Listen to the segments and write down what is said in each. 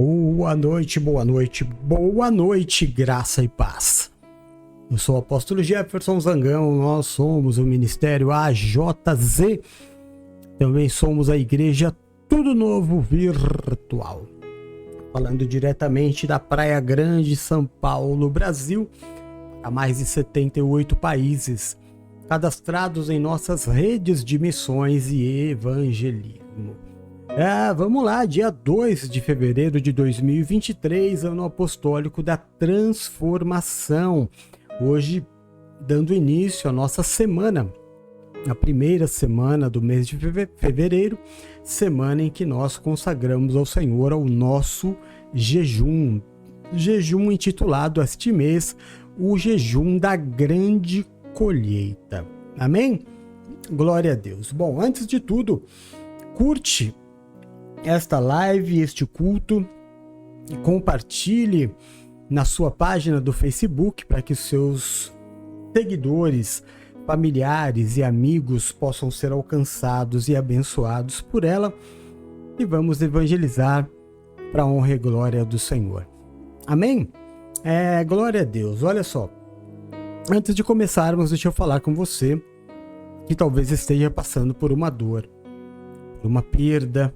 Boa noite, boa noite, boa noite, graça e paz. Eu sou o apóstolo Jefferson Zangão, nós somos o Ministério AJZ, também somos a Igreja Tudo Novo Virtual. Falando diretamente da Praia Grande, São Paulo, Brasil, há mais de 78 países, cadastrados em nossas redes de missões e evangelismo. Vamos lá, dia 2 de fevereiro de 2023, ano apostólico da transformação. Hoje, dando início à nossa semana, a primeira semana do mês de fevereiro, semana em que nós consagramos ao Senhor o nosso jejum. Jejum intitulado este mês, o jejum da grande colheita. Amém? Glória a Deus. Bom, antes de tudo, curte esta live, este culto, e compartilhe na sua página do Facebook para que seus seguidores, familiares e amigos possam ser alcançados e abençoados por ela, e vamos evangelizar para a honra e glória do Senhor. Amém? Glória a Deus. Olha só, antes de começarmos, deixa eu falar com você que talvez esteja passando por uma dor, por uma perda,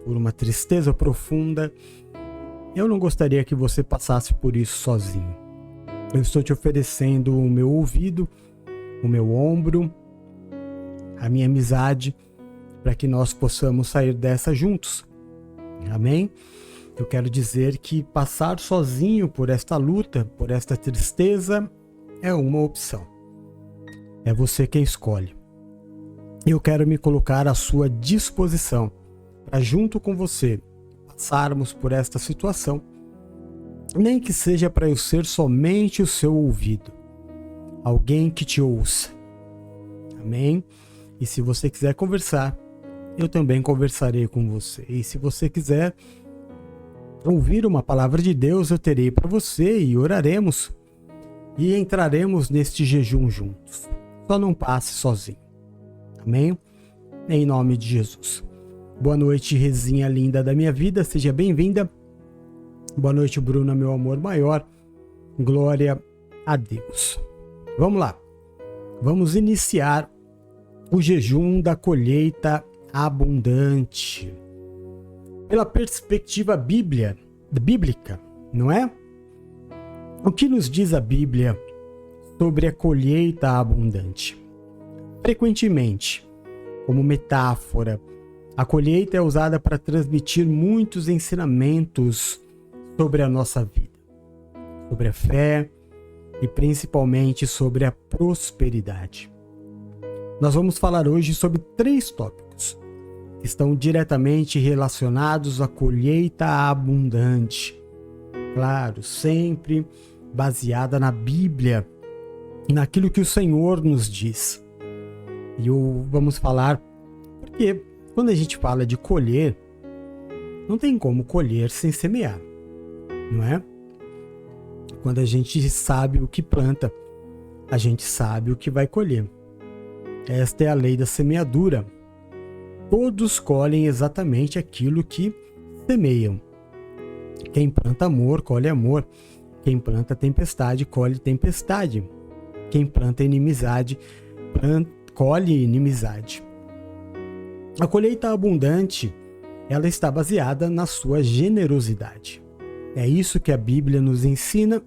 por uma tristeza profunda. Eu não gostaria que você passasse por isso sozinho. Eu estou te oferecendo o meu ouvido, o meu ombro, a minha amizade, para que nós possamos sair dessa juntos. Amém? Eu quero dizer que passar sozinho por esta luta, por esta tristeza, é uma opção. É você quem escolhe. Eu quero me colocar à sua disposição para, junto com você, passarmos por esta situação, nem que seja para eu ser somente o seu ouvido, alguém que te ouça. Amém? E se você quiser conversar, eu também conversarei com você. E se você quiser ouvir uma palavra de Deus, eu terei para você e oraremos e entraremos neste jejum juntos. Só não passe sozinho. Amém? Em nome de Jesus. Boa noite, Rezinha linda da minha vida, seja bem-vinda. Boa noite, Bruna, meu amor maior. Glória a Deus. Vamos lá. Vamos iniciar o jejum da colheita abundante. Pela perspectiva bíblica, não é? O que nos diz a Bíblia sobre a colheita abundante? Frequentemente, como metáfora, a colheita é usada para transmitir muitos ensinamentos sobre a nossa vida, sobre a fé e principalmente sobre a prosperidade. Nós vamos falar hoje sobre 3 tópicos que estão diretamente relacionados à colheita abundante. Claro, sempre baseada na Bíblia, naquilo que o Senhor nos diz. E vamos falar porque quando a gente fala de colher, não tem como colher sem semear, não é? Quando a gente sabe o que planta, a gente sabe o que vai colher. Esta é a lei da semeadura. Todos colhem exatamente aquilo que semeiam. Quem planta amor, colhe amor. Quem planta tempestade, colhe tempestade. Quem planta inimizade, colhe inimizade. A colheita abundante, ela está baseada na sua generosidade. É isso que a Bíblia nos ensina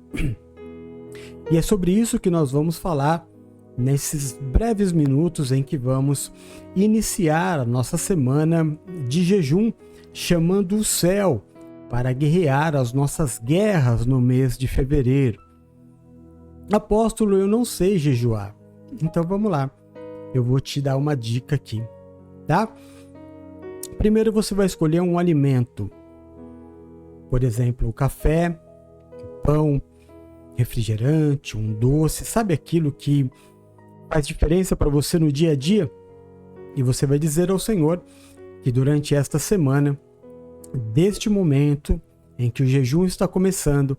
e é sobre isso que nós vamos falar nesses breves minutos em que vamos iniciar a nossa semana de jejum, chamando o céu para guerrear as nossas guerras no mês de fevereiro. Apóstolo, eu não sei jejuar. Então vamos lá, eu vou te dar uma dica aqui. Tá? Primeiro você vai escolher um alimento, por exemplo, o café, pão, refrigerante, um doce, sabe aquilo que faz diferença para você no dia a dia? E você vai dizer ao Senhor que durante esta semana, deste momento em que o jejum está começando,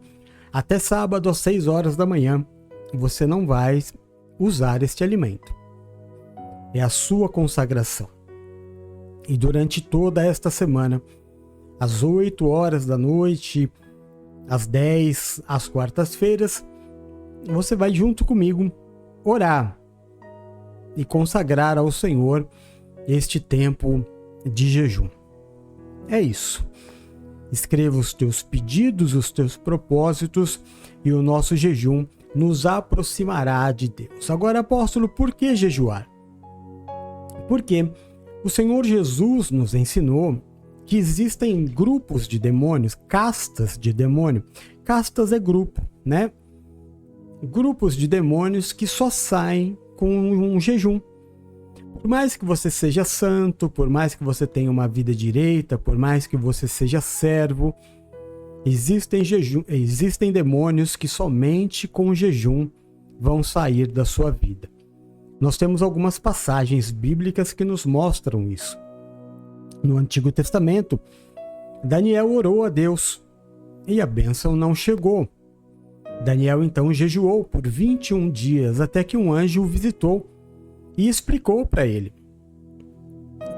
até sábado às 6 horas da manhã, você não vai usar este alimento. É a sua consagração. E durante toda esta semana, às 8 horas da noite, às 10, às quartas-feiras, você vai junto comigo orar e consagrar ao Senhor este tempo de jejum. É isso. Escreva os teus pedidos, os teus propósitos, e o nosso jejum nos aproximará de Deus. Agora, apóstolo, por que jejuar? Porque o Senhor Jesus nos ensinou que existem grupos de demônios, castas de demônio. Castas é grupo, né? Grupos de demônios que só saem com um jejum. Por mais que você seja santo, por mais que você tenha uma vida direita, por mais que você seja servo, existem demônios que somente com jejum vão sair da sua vida. Nós temos algumas passagens bíblicas que nos mostram isso. No Antigo Testamento, Daniel orou a Deus e a bênção não chegou. Daniel então jejuou por 21 dias até que um anjo o visitou e explicou para ele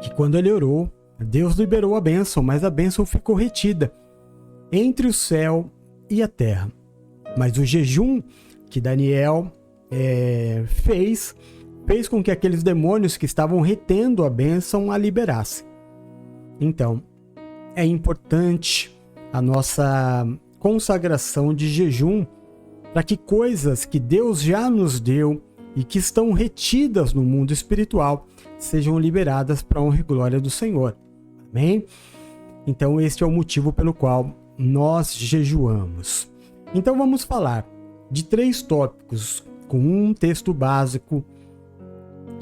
que quando ele orou, Deus liberou a bênção, mas a bênção ficou retida entre o céu e a terra. Mas o jejum que Daniel fez com que aqueles demônios que estavam retendo a bênção a liberassem. Então, é importante a nossa consagração de jejum para que coisas que Deus já nos deu e que estão retidas no mundo espiritual sejam liberadas para a honra e glória do Senhor. Amém? Então, este é o motivo pelo qual nós jejuamos. Então, vamos falar de 3 tópicos com um texto básico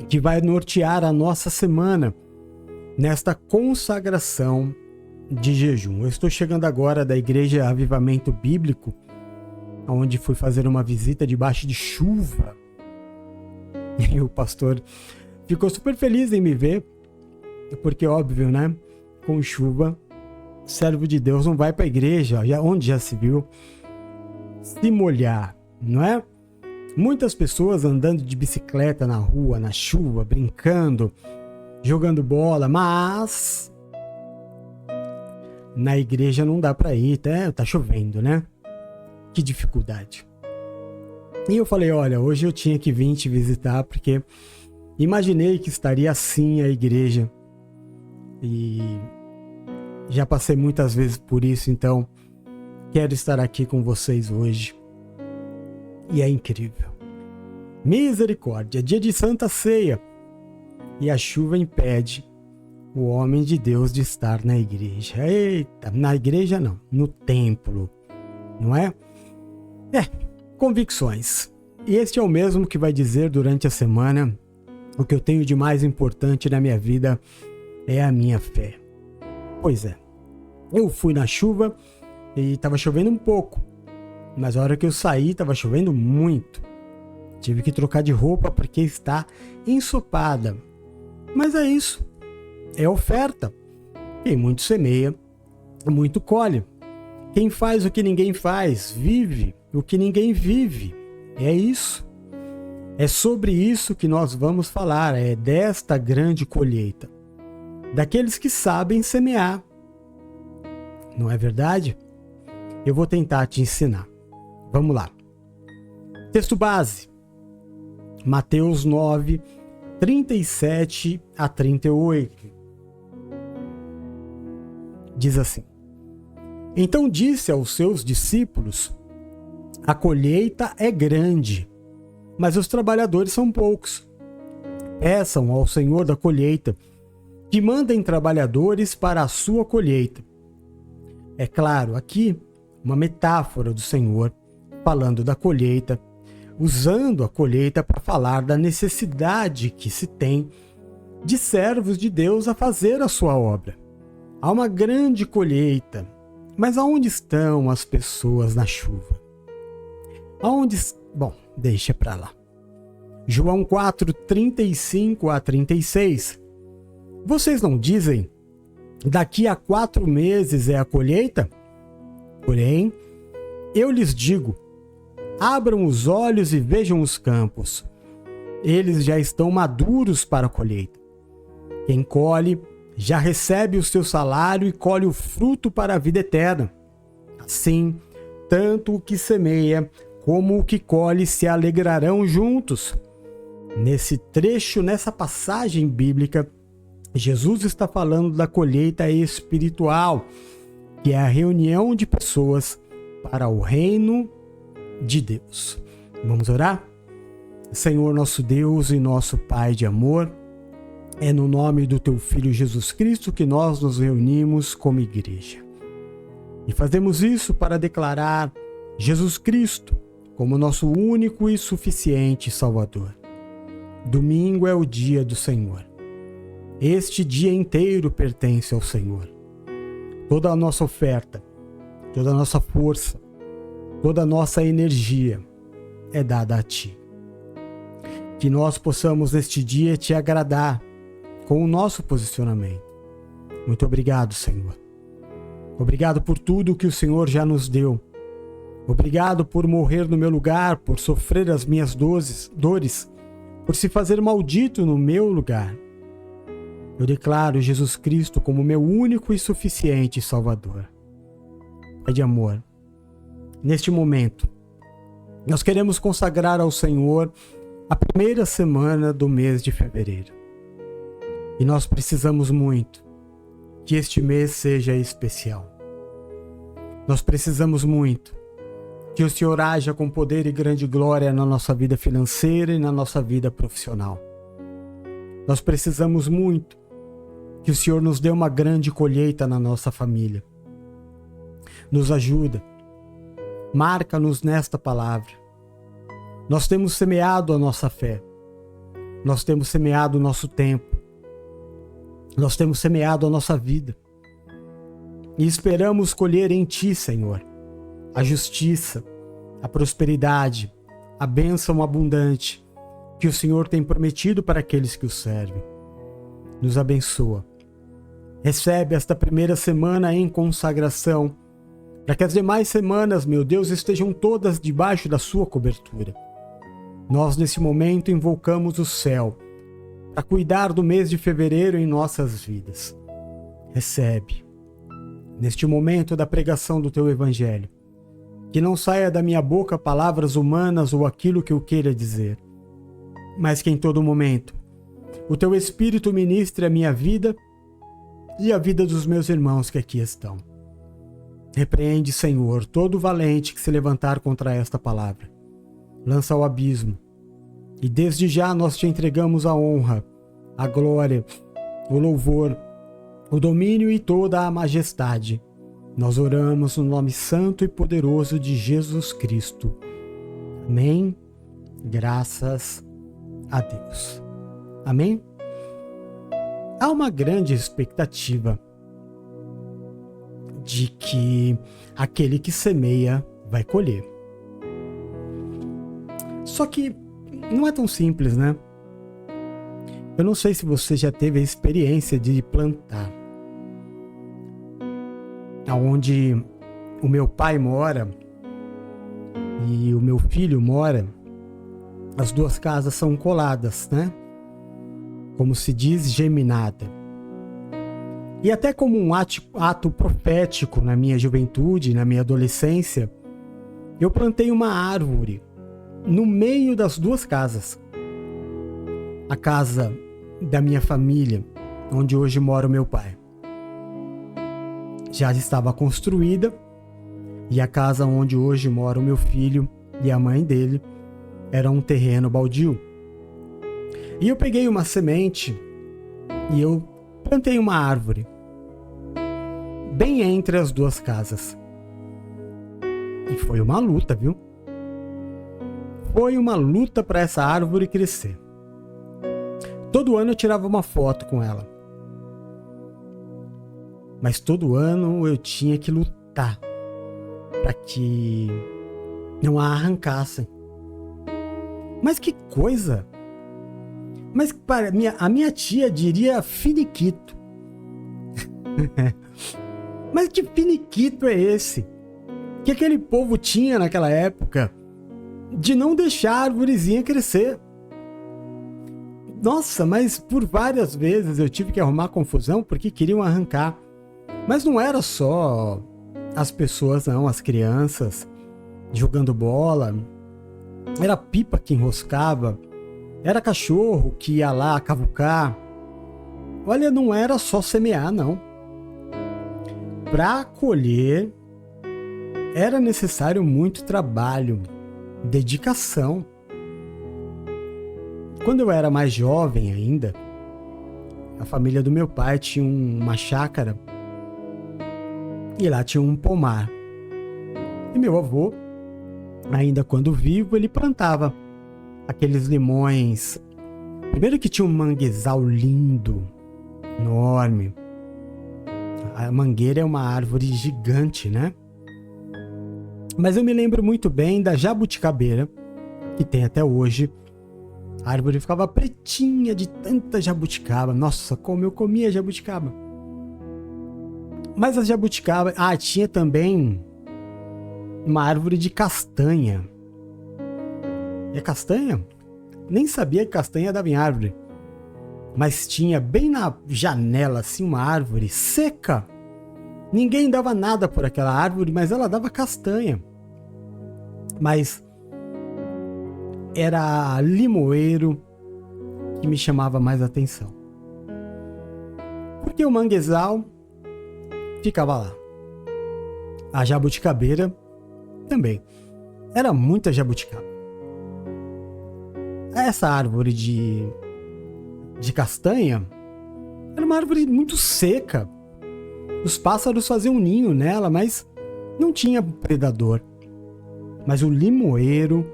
que vai nortear a nossa semana nesta consagração de jejum. Eu estou chegando agora da Igreja Avivamento Bíblico, onde fui fazer uma visita debaixo de chuva. E o pastor ficou super feliz em me ver, porque óbvio, né? Com chuva, servo de Deus não vai para a igreja, onde já se viu, se molhar, não é? Muitas pessoas andando de bicicleta na rua, na chuva, brincando, jogando bola, mas na igreja não dá para ir, tá chovendo, né? Que dificuldade. E eu falei, olha, hoje eu tinha que vir te visitar porque imaginei que estaria assim a igreja. E já passei muitas vezes por isso, então quero estar aqui com vocês hoje. E é incrível. Misericórdia, dia de Santa Ceia. E a chuva impede o homem de Deus de estar na igreja. Eita, na igreja não, no templo, não é? Convicções. E este é o mesmo que vai dizer durante a semana: o que eu tenho de mais importante na minha vida é a minha fé. Pois é, eu fui na chuva e estava chovendo um pouco, mas a hora que eu saí estava chovendo muito. Tive que trocar de roupa porque está ensopada. Mas é isso, é oferta. Quem muito semeia, muito colhe. Quem faz o que ninguém faz, vive o que ninguém vive. É isso. É sobre isso que nós vamos falar, é desta grande colheita. Daqueles que sabem semear. Não é verdade? Eu vou tentar te ensinar. Vamos lá. Texto base. Mateus 9, 37 a 38. Diz assim: Então disse aos seus discípulos: A colheita é grande, mas os trabalhadores são poucos. Peçam ao Senhor da colheita que mandem trabalhadores para a sua colheita. É claro, aqui uma metáfora do Senhor falando da colheita, usando a colheita para falar da necessidade que se tem de servos de Deus a fazer a sua obra. Há uma grande colheita, mas aonde estão as pessoas na chuva? Bom, deixa para lá. João 4, 35 a 36. Vocês não dizem, daqui a 4 meses é a colheita? Porém, eu lhes digo, abram os olhos e vejam os campos. Eles já estão maduros para a colheita. Quem colhe já recebe o seu salário e colhe o fruto para a vida eterna. Assim, tanto o que semeia como o que colhe se alegrarão juntos. Nesse trecho, nessa passagem bíblica, Jesus está falando da colheita espiritual, que é a reunião de pessoas para o reino de Deus. Vamos orar? Senhor, nosso Deus e nosso Pai de amor, é no nome do Teu Filho Jesus Cristo que nós nos reunimos como igreja. E fazemos isso para declarar Jesus Cristo como nosso único e suficiente Salvador. Domingo é o dia do Senhor. Este dia inteiro pertence ao Senhor. Toda a nossa oferta, toda a nossa força, toda a nossa energia é dada a Ti. Que nós possamos neste dia Te agradar com o nosso posicionamento. Muito obrigado, Senhor. Obrigado por tudo que o Senhor já nos deu. Obrigado por morrer no meu lugar, por sofrer as minhas dores, por se fazer maldito no meu lugar. Eu declaro Jesus Cristo como meu único e suficiente Salvador. Pai de amor, neste momento, nós queremos consagrar ao Senhor a primeira semana do mês de fevereiro. E nós precisamos muito que este mês seja especial. Nós precisamos muito que o Senhor haja com poder e grande glória na nossa vida financeira e na nossa vida profissional. Nós precisamos muito que o Senhor nos dê uma grande colheita na nossa família. Nos ajuda. Marca-nos nesta palavra. Nós temos semeado a nossa fé. Nós temos semeado o nosso tempo. Nós temos semeado a nossa vida. E esperamos colher em Ti, Senhor, a justiça, a prosperidade, a bênção abundante que o Senhor tem prometido para aqueles que o servem. Nos abençoa. Recebe esta primeira semana em consagração, para que as demais semanas, meu Deus, estejam todas debaixo da sua cobertura. Nós, nesse momento, invocamos o céu para cuidar do mês de fevereiro em nossas vidas. Recebe, neste momento da pregação do Teu Evangelho, que não saia da minha boca palavras humanas ou aquilo que eu queira dizer, mas que em todo momento o Teu Espírito ministre a minha vida e a vida dos meus irmãos que aqui estão. Repreende, Senhor, todo valente que se levantar contra esta palavra. Lança ao abismo. E desde já nós Te entregamos a honra, a glória, o louvor, o domínio e toda a majestade. Nós oramos no nome santo e poderoso de Jesus Cristo. Amém. Graças a Deus. Amém. Há uma grande expectativa de que aquele que semeia vai colher. Só que não é tão simples, né? Eu não sei se você já teve a experiência de plantar. Onde o meu pai mora e o meu filho mora, as duas casas são coladas, né? Como se diz, geminada. E até como um ato profético na minha juventude, na minha adolescência, eu plantei uma árvore no meio das duas casas. A casa da minha família, onde hoje mora o meu pai, já estava construída, e a casa onde hoje mora o meu filho e a mãe dele era um terreno baldio. E eu peguei uma semente e eu plantei uma árvore bem entre as duas casas. E foi uma luta, viu? Foi uma luta para essa árvore crescer. Todo ano eu tirava uma foto com ela. Mas todo ano eu tinha que lutar para que não a arrancassem. Mas que coisa! Mas a minha tia diria finiquito. Mas que finiquito é esse que aquele povo tinha naquela época de não deixar a árvorezinha crescer? Nossa, mas por várias vezes eu tive que arrumar confusão porque queriam arrancar. Mas não era só as pessoas, não, as crianças jogando bola. Era pipa que enroscava, era cachorro que ia lá cavucar. Olha, não era só semear, não. Para colher era necessário muito trabalho, dedicação. Quando eu era mais jovem ainda, a família do meu pai tinha uma chácara e lá tinha um pomar. E meu avô, ainda quando vivo, ele plantava aqueles limões. Primeiro que tinha um manguezal lindo, enorme. A mangueira é uma árvore gigante, né? Mas eu me lembro muito bem da jabuticabeira, que tem até hoje. A árvore ficava pretinha de tanta jabuticaba. Nossa, como eu comia jabuticaba. Mas a jabuticaba... tinha também uma árvore de castanha. É castanha? Nem sabia que castanha dava em árvore. Mas tinha bem na janela, assim, uma árvore seca. Ninguém dava nada por aquela árvore, mas ela dava castanha. Mas era limoeiro que me chamava mais atenção. Porque o manguezal ficava lá. A jabuticabeira também. Era muita jabuticaba. Essa árvore de castanha era uma árvore muito seca. Os pássaros faziam um ninho nela, mas não tinha predador. Mas o limoeiro,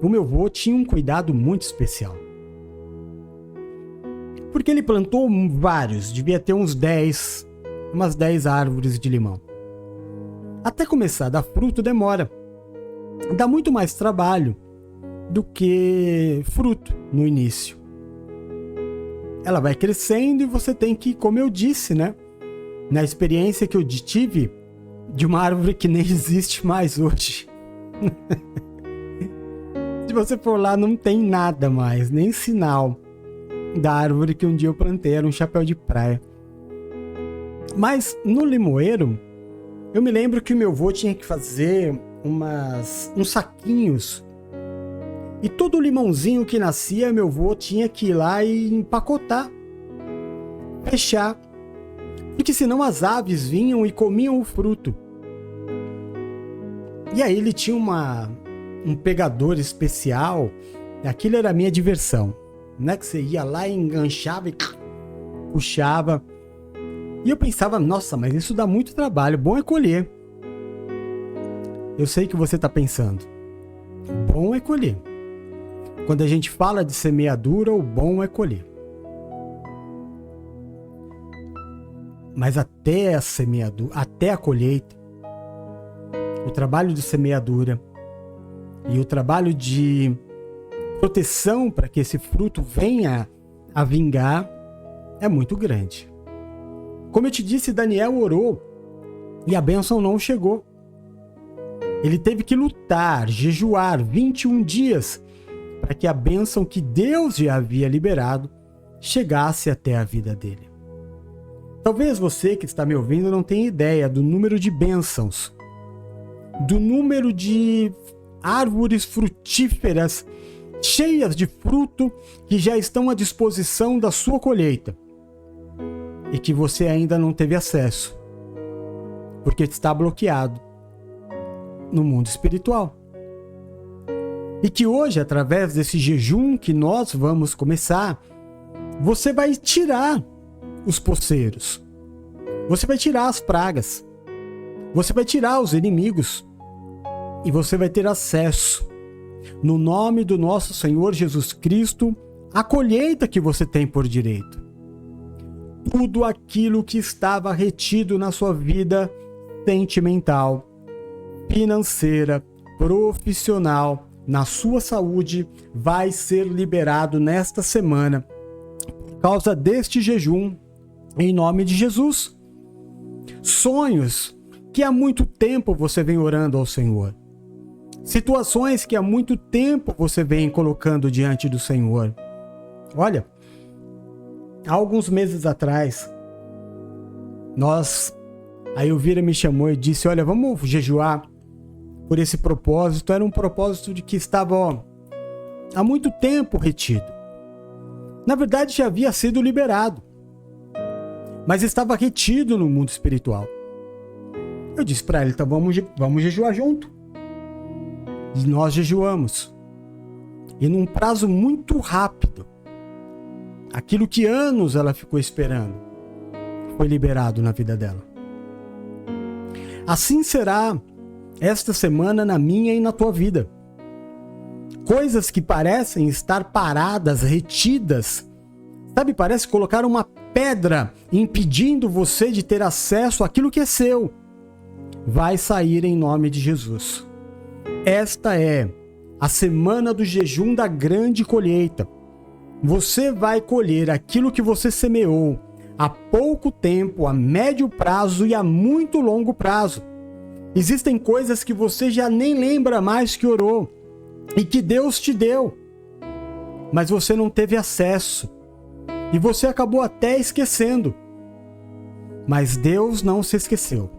o meu avô tinha um cuidado muito especial. Porque ele plantou vários, devia ter umas 10 árvores de limão. Até começar a dar fruto demora. Dá muito mais trabalho do que fruto no início. Ela vai crescendo e você tem que, como eu disse, né? Na experiência que eu tive de uma árvore que nem existe mais hoje. Se você for lá, não tem nada mais, nem sinal da árvore que um dia eu plantei, era um chapéu de praia. Mas no limoeiro, eu me lembro que o meu avô tinha que fazer uns saquinhos. E todo limãozinho que nascia, meu avô tinha que ir lá e empacotar, fechar. Porque senão as aves vinham e comiam o fruto. E aí ele tinha um pegador especial. Aquilo era a minha diversão, né? Que você ia lá e enganchava e puxava. E eu pensava, nossa, mas isso dá muito trabalho, bom é colher. Eu sei que você está pensando, bom é colher. Quando a gente fala de semeadura, o bom é colher. Mas até a semeadura, até a colheita, o trabalho de semeadura e o trabalho de proteção para que esse fruto venha a vingar é muito grande. Como eu te disse, Daniel orou e a bênção não chegou. Ele teve que lutar, jejuar 21 dias para que a bênção que Deus já havia liberado chegasse até a vida dele. Talvez você que está me ouvindo não tenha ideia do número de bênçãos, do número de árvores frutíferas cheias de fruto que já estão à disposição da sua colheita e que você ainda não teve acesso, porque está bloqueado no mundo espiritual. E que hoje, através desse jejum que nós vamos começar, você vai tirar os poceiros, você vai tirar as pragas, você vai tirar os inimigos e você vai ter acesso, no nome do nosso Senhor Jesus Cristo, à colheita que você tem por direito. Tudo aquilo que estava retido na sua vida sentimental, financeira, profissional, na sua saúde, vai ser liberado nesta semana por causa deste jejum, em nome de Jesus. Sonhos que há muito tempo você vem orando ao Senhor. Situações que há muito tempo você vem colocando diante do Senhor. Olha, há alguns meses atrás, a Elvira me chamou e disse, olha, vamos jejuar por esse propósito. Era um propósito de que estava há muito tempo retido. Na verdade, já havia sido liberado, mas estava retido no mundo espiritual. Eu disse para ele, então vamos jejuar junto. E nós jejuamos. E num prazo muito rápido, aquilo que anos ela ficou esperando foi liberado na vida dela. Assim será esta semana na minha e na tua vida. Coisas que parecem estar paradas, retidas, sabe, parece colocar uma pedra impedindo você de ter acesso àquilo que é seu, vai sair em nome de Jesus. Esta é a semana do jejum da grande colheita. Você vai colher aquilo que você semeou há pouco tempo, a médio prazo e a muito longo prazo. Existem coisas que você já nem lembra mais que orou e que Deus te deu, mas você não teve acesso e você acabou até esquecendo. Mas Deus não se esqueceu.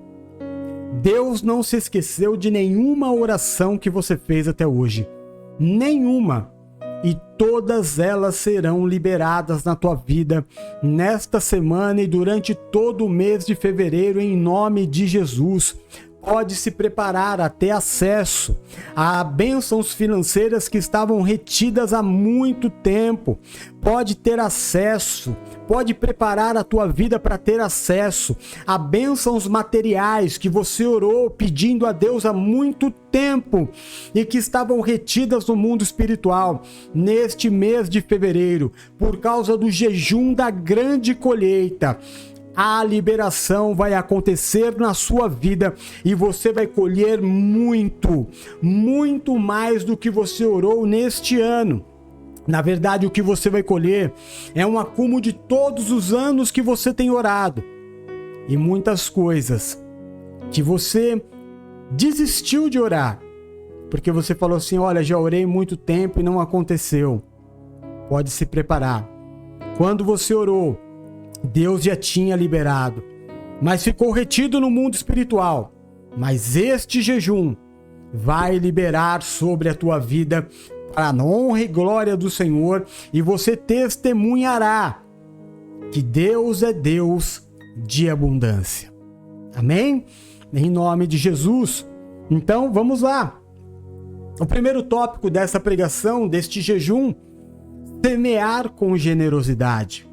Deus não se esqueceu de nenhuma oração que você fez até hoje. Nenhuma. E todas elas serão liberadas na tua vida nesta semana e durante todo o mês de fevereiro, em nome de Jesus. Pode se preparar a ter acesso a bênçãos financeiras que estavam retidas há muito tempo. Pode ter acesso, pode preparar a tua vida para ter acesso a bênçãos materiais que você orou pedindo a Deus há muito tempo e que estavam retidas no mundo espiritual. Neste mês de fevereiro, por causa do jejum da grande colheita, a liberação vai acontecer na sua vida e você vai colher muito, muito mais do que você orou neste ano. Na verdade, o que você vai colher é um acúmulo de todos os anos que você tem orado e muitas coisas que você desistiu de orar, porque você falou assim, olha, já orei muito tempo e não aconteceu. Pode se preparar. Quando você orou, Deus já tinha liberado, mas ficou retido no mundo espiritual. Mas este jejum vai liberar sobre a tua vida para a honra e glória do Senhor, e você testemunhará que Deus é Deus de abundância. Amém? Em nome de Jesus. Então, vamos lá. O primeiro tópico dessa pregação, deste jejum, semear com generosidade.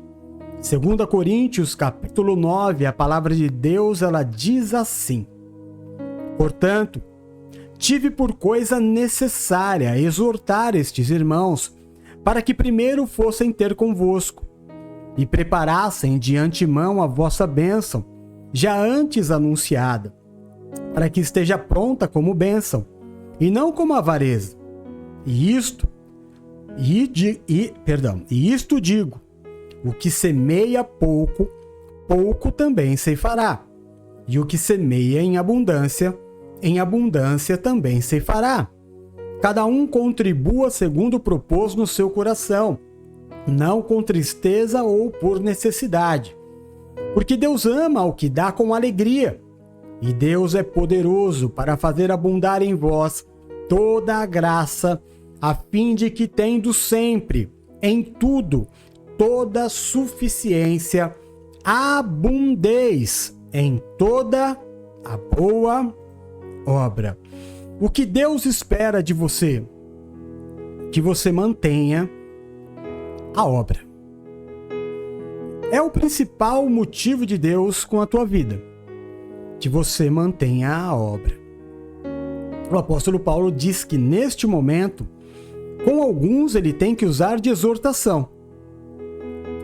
2 Coríntios, capítulo 9, a palavra de Deus, ela diz assim: portanto, tive por coisa necessária exortar estes irmãos, para que primeiro fossem ter convosco, e preparassem de antemão a vossa bênção, já antes anunciada, para que esteja pronta como bênção, e não como avareza. E isto digo: o que semeia pouco, pouco também ceifará. E o que semeia em abundância também ceifará. Cada um contribua segundo propôs no seu coração, não com tristeza ou por necessidade. Porque Deus ama o que dá com alegria, e Deus é poderoso para fazer abundar em vós toda a graça, a fim de que, tendo sempre, em tudo, toda suficiência, abundeis em toda a boa obra. O que Deus espera de você? Que você mantenha a obra. É o principal motivo de Deus com a tua vida, que você mantenha a obra. O apóstolo Paulo diz que neste momento, com alguns ele tem que usar de exortação.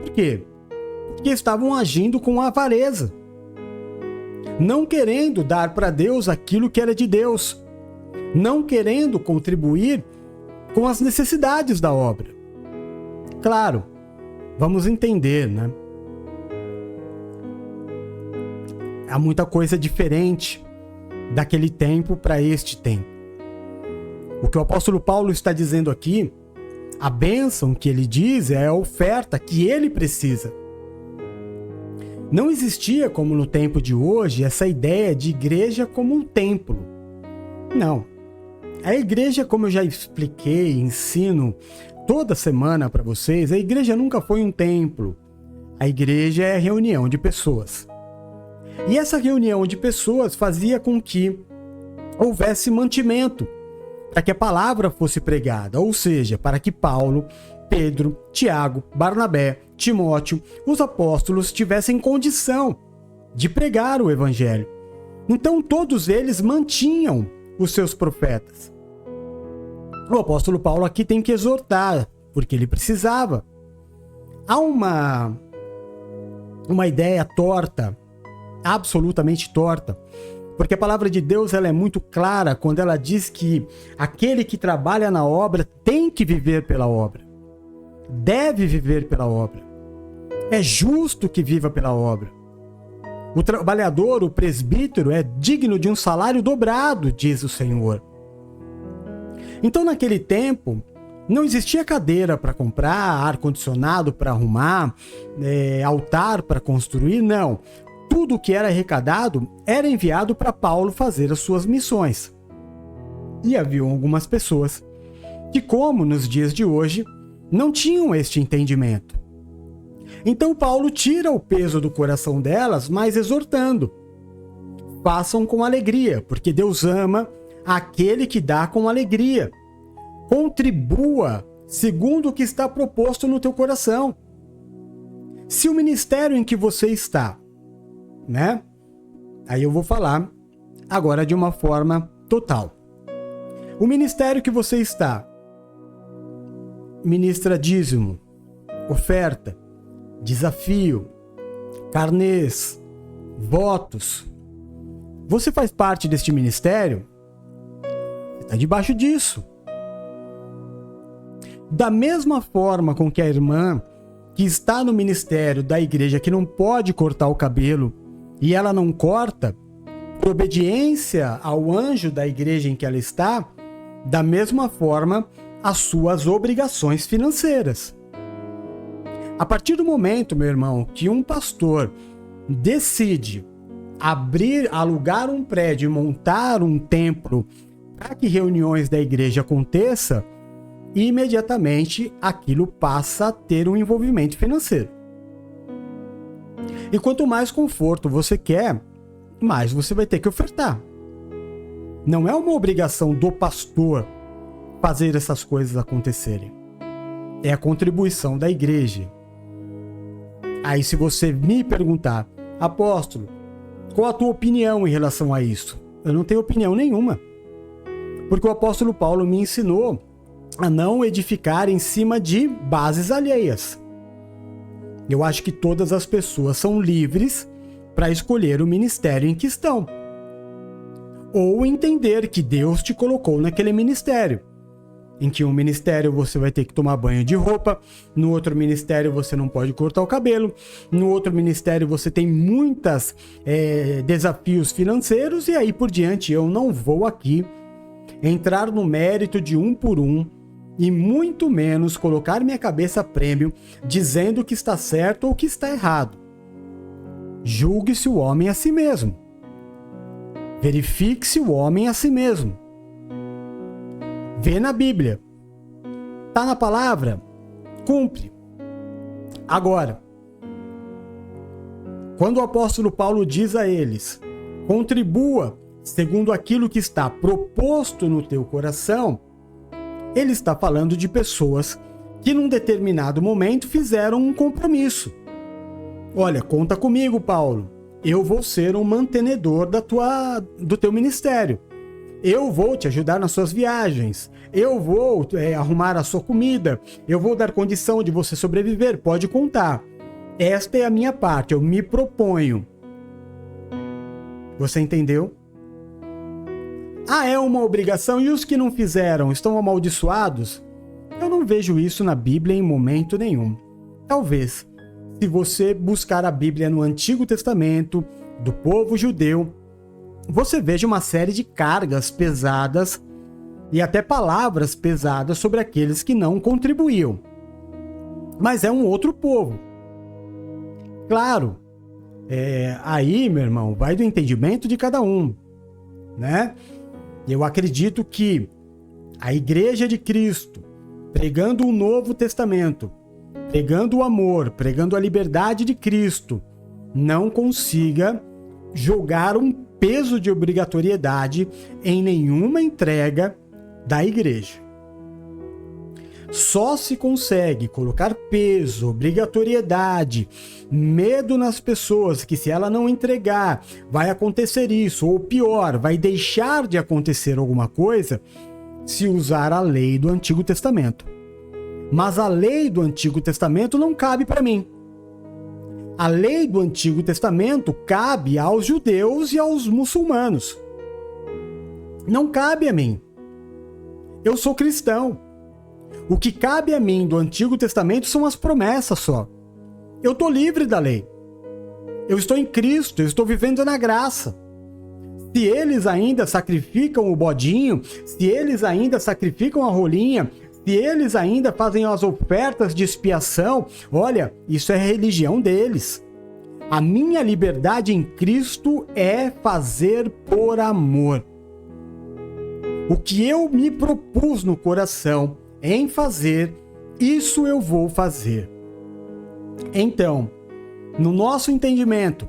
Por quê? Porque estavam agindo com avareza, não querendo dar para Deus aquilo que era de Deus, não querendo contribuir com as necessidades da obra. Claro, vamos entender, né? Há muita coisa diferente daquele tempo para este tempo. O que o apóstolo Paulo está dizendo aqui A bênção que ele diz é a oferta que ele precisa. Não existia, como no tempo de hoje, essa ideia de igreja como um templo. Não. A igreja, como eu já expliquei e ensino toda semana para vocês, a igreja nunca foi um templo. A igreja é a reunião de pessoas. E essa reunião de pessoas fazia com que houvesse mantimento, para que a palavra fosse pregada, ou seja, para que Paulo, Pedro, Tiago, Barnabé, Timóteo, os apóstolos tivessem condição de pregar o evangelho. Então todos eles mantinham os seus profetas. O apóstolo Paulo aqui tem que exortar, porque ele precisava. Há uma ideia torta, absolutamente torta, porque a palavra de Deus ela é muito clara quando ela diz que aquele que trabalha na obra tem que viver pela obra. Deve viver pela obra. É justo que viva pela obra. O trabalhador, o presbítero, é digno de um salário dobrado, diz o Senhor. Então, naquele tempo, não existia cadeira para comprar, ar-condicionado para arrumar, altar para construir, não. Tudo que era arrecadado era enviado para Paulo fazer as suas missões. E havia algumas pessoas que, como nos dias de hoje, não tinham este entendimento. Então Paulo tira o peso do coração delas, mas exortando. Façam com alegria, porque Deus ama aquele que dá com alegria. Contribua segundo o que está proposto no teu coração. Se o ministério em que você está, né? Aí eu vou falar agora de uma forma total. O ministério que você está, ministra dízimo, oferta, desafio, carnês, votos. Você faz parte deste ministério? Está debaixo disso. Da mesma forma com que a irmã que está no ministério da igreja, que não pode cortar o cabelo, e ela não corta, por obediência ao anjo da igreja em que ela está, da mesma forma, as suas obrigações financeiras. A partir do momento, meu irmão, que um pastor decide alugar um prédio e montar um templo para que reuniões da igreja aconteçam, imediatamente aquilo passa a ter um envolvimento financeiro. E quanto mais conforto você quer, mais você vai ter que ofertar. Não é uma obrigação do pastor fazer essas coisas acontecerem. É a contribuição da igreja. Aí se você me perguntar, apóstolo, qual a tua opinião em relação a isso? Eu não tenho opinião nenhuma. Porque o apóstolo Paulo me ensinou a não edificar em cima de bases alheias. Eu acho que todas as pessoas são livres para escolher o ministério em que estão. Ou entender que Deus te colocou naquele ministério. Em que um ministério você vai ter que tomar banho de roupa, no outro ministério você não pode cortar o cabelo, no outro ministério você tem muitos desafios financeiros e aí por diante. Eu não vou aqui entrar no mérito de um por um e muito menos colocar minha cabeça a prêmio dizendo que está certo ou que está errado. Julgue-se o homem a si mesmo. Verifique-se o homem a si mesmo. Vê na Bíblia. Está na palavra? Cumpre. Agora, quando o apóstolo Paulo diz a eles, contribua segundo aquilo que está proposto no teu coração, ele está falando de pessoas que num determinado momento fizeram um compromisso. Olha, conta comigo, Paulo. Eu vou ser um mantenedor do teu ministério. Eu vou te ajudar nas suas viagens. Eu vou arrumar a sua comida. Eu vou dar condição de você sobreviver. Pode contar. Esta é a minha parte. Eu me proponho. Você entendeu? Ah, é uma obrigação. E os que não fizeram estão amaldiçoados? Eu não vejo isso na Bíblia em momento nenhum. Talvez, se você buscar a Bíblia no Antigo Testamento, do povo judeu, você veja uma série de cargas pesadas e até palavras pesadas sobre aqueles que não contribuíam. Mas é um outro povo. Claro, aí, meu irmão, vai do entendimento de cada um, né? Eu acredito que a Igreja de Cristo, pregando o Novo Testamento, pregando o amor, pregando a liberdade de Cristo, não consiga jogar um peso de obrigatoriedade em nenhuma entrega da igreja. Só se consegue colocar peso, obrigatoriedade, medo nas pessoas, que se ela não entregar, vai acontecer isso, ou pior, vai deixar de acontecer alguma coisa, se usar a lei do Antigo Testamento. Mas a lei do Antigo Testamento não cabe para mim. A lei do Antigo Testamento cabe aos judeus e aos muçulmanos. Não cabe a mim. Eu sou cristão. O que cabe a mim do Antigo Testamento são as promessas só. Eu estou livre da lei. Eu estou em Cristo, eu estou vivendo na graça. Se eles ainda sacrificam o bodinho, se eles ainda sacrificam a rolinha, se eles ainda fazem as ofertas de expiação, olha, isso é religião deles. A minha liberdade em Cristo é fazer por amor. O que eu me propus no coração em fazer, isso eu vou fazer. Então, no nosso entendimento,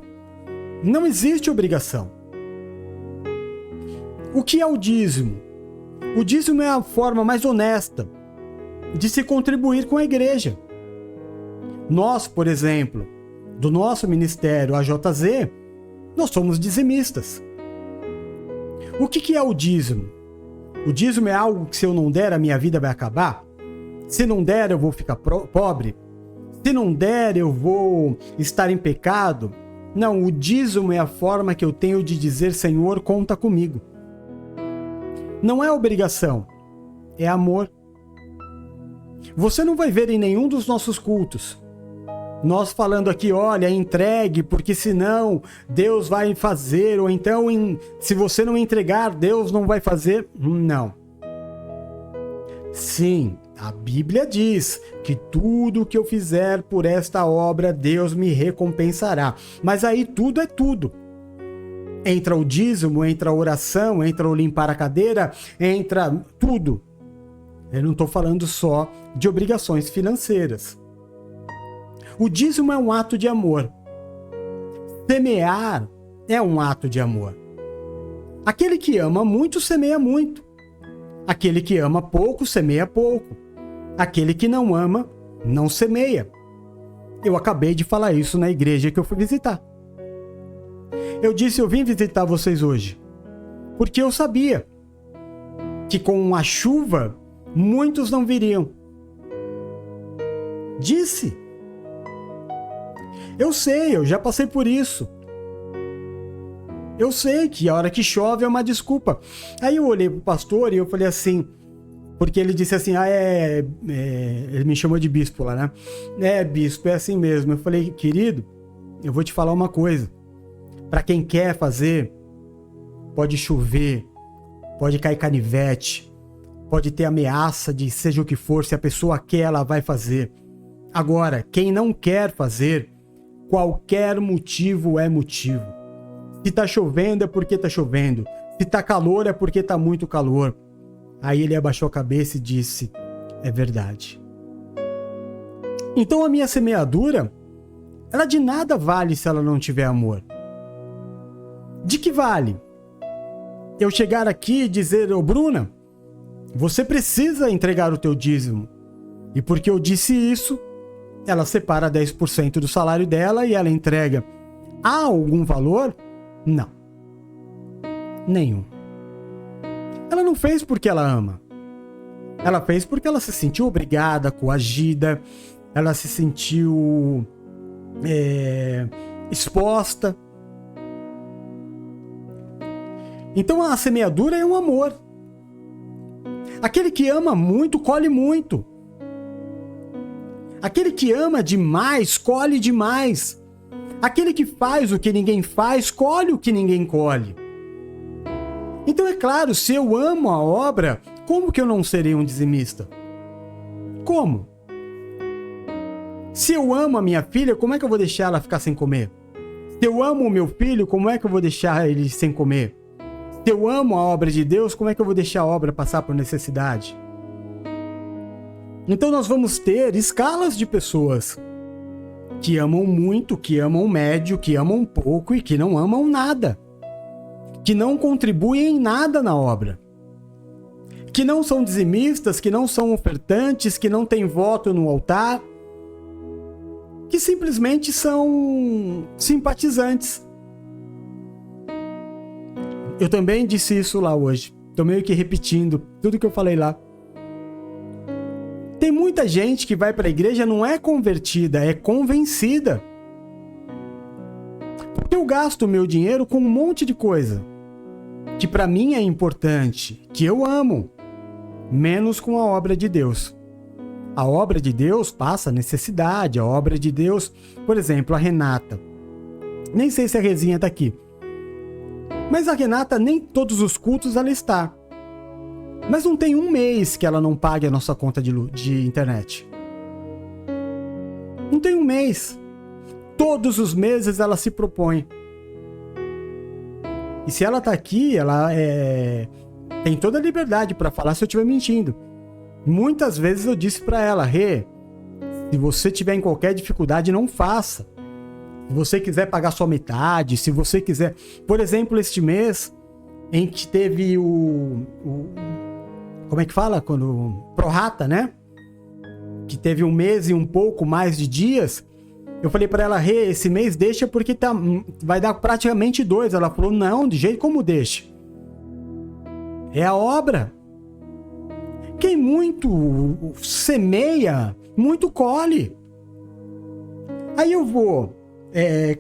não existe obrigação. O que é o dízimo? O dízimo é a forma mais honesta de se contribuir com a igreja. Nós, por exemplo, do nosso ministério AJZ, nós somos dizimistas. O que é o dízimo? O dízimo é algo que se eu não der, a minha vida vai acabar? Se não der, eu vou ficar pobre? Se não der, eu vou estar em pecado? Não, o dízimo é a forma que eu tenho de dizer, Senhor, conta comigo. Não é obrigação, é amor. Você não vai ver em nenhum dos nossos cultos nós falando aqui, olha, entregue, porque senão Deus vai fazer, ou então se você não entregar, Deus não vai fazer. Não. Sim, a Bíblia diz que tudo que eu fizer por esta obra, Deus me recompensará. Mas aí tudo é tudo. Entra o dízimo, entra a oração, entra o limpar a cadeira, entra tudo. Eu não estou falando só de obrigações financeiras. O dízimo é um ato de amor. Semear é um ato de amor. Aquele que ama muito, semeia muito. Aquele que ama pouco, semeia pouco. Aquele que não ama, não semeia. Eu acabei de falar isso na igreja que eu fui visitar. Eu disse, eu vim visitar vocês hoje, porque eu sabia que com a chuva, muitos não viriam. Disse. Eu sei, eu já passei por isso. Eu sei que a hora que chove é uma desculpa. Aí eu olhei pro pastor e eu falei assim, porque ele disse assim, ele me chamou de bispo lá, né? Bispo, é assim mesmo. Eu falei, querido, eu vou te falar uma coisa. Para quem quer fazer, pode chover, pode cair canivete, pode ter ameaça de seja o que for, se a pessoa quer, ela vai fazer. Agora, quem não quer fazer, qualquer motivo é motivo. Se tá chovendo é porque tá chovendo. Se tá calor é porque tá muito calor. Aí ele abaixou a cabeça e disse, é verdade. Então a minha semeadura, ela de nada vale se ela não tiver amor. De que vale? Eu chegar aqui e dizer, ô Bruna, você precisa entregar o teu dízimo. E porque eu disse isso, ela separa 10% do salário dela e ela entrega. Há algum valor? Não. Nenhum. Ela não fez porque ela ama. Ela fez porque ela se sentiu obrigada, coagida, ela se sentiu exposta. Então a semeadura é um amor. Aquele que ama muito, colhe muito. Aquele que ama demais, colhe demais. Aquele que faz o que ninguém faz, colhe o que ninguém colhe. Então é claro, se eu amo a obra, Como que eu não serei um dizimista? Como? Se eu amo a minha filha, como é que eu vou deixar ela ficar sem comer? Se eu amo o meu filho, como é que eu vou deixar ele sem comer? Se eu amo a obra de Deus, como é que eu vou deixar a obra passar por necessidade? Então nós vamos ter escalas de pessoas que amam muito, que amam médio, que amam pouco e que não amam nada. Que não contribuem em nada na obra. Que não são dizimistas, que não são ofertantes, que não têm voto no altar, que simplesmente são simpatizantes. Eu também disse isso lá hoje. Estou meio que repetindo tudo que eu falei lá. Tem muita gente que vai para a igreja não é convertida, é convencida. Porque eu gasto meu dinheiro com um monte de coisa que para mim é importante, que eu amo, menos com a obra de Deus. A obra de Deus passa necessidade, a obra de Deus... Por exemplo, a Renata. Nem sei se a Rezinha está aqui. Mas a Renata, nem todos os cultos ela está. Mas não tem um mês que ela não pague a nossa conta de internet. Não tem um mês. Todos os meses ela se propõe. E se ela está aqui, ela tem toda a liberdade para falar se eu estiver mentindo. Muitas vezes eu disse para ela, Rê, se você tiver em qualquer dificuldade, não faça. Se você quiser pagar só metade, se você quiser... Por exemplo, este mês, em que teve como é que fala? Quando prorata, né? Que teve um mês e um pouco mais de dias. Eu falei para ela, Rê, esse mês deixa porque vai dar praticamente 2. Ela falou, não, de jeito como deixa. É a obra. Quem muito semeia, muito colhe. Aí eu vou...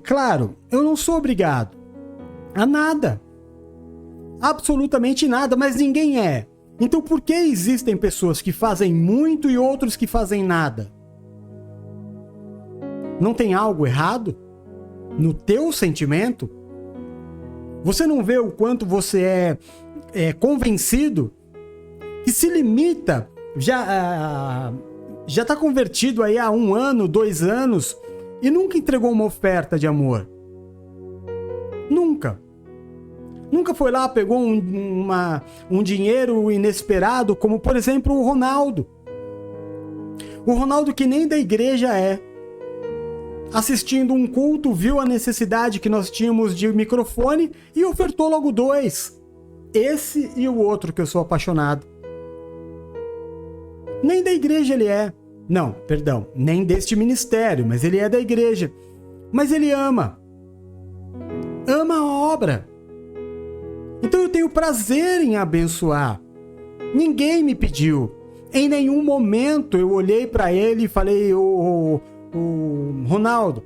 claro, eu não sou obrigado a nada. Absolutamente nada, mas ninguém é. Então por que existem pessoas que fazem muito e outros que fazem nada? Não tem algo errado no teu sentimento? Você não vê o quanto você é convencido que se limita, já está convertido aí há 1 ano, 2 anos e nunca entregou uma oferta de amor? Nunca. Nunca foi lá, pegou um dinheiro inesperado, como por exemplo o Ronaldo. O Ronaldo que nem da igreja é. Assistindo um culto, viu a necessidade que nós tínhamos de microfone e ofertou logo 2. Esse e o outro que eu sou apaixonado. Nem da igreja ele é. Não, perdão, nem deste ministério, mas ele é da igreja. Mas ele ama. Ama a obra. Então eu tenho prazer em abençoar. Ninguém me pediu. Em nenhum momento eu olhei para ele e falei, Ronaldo,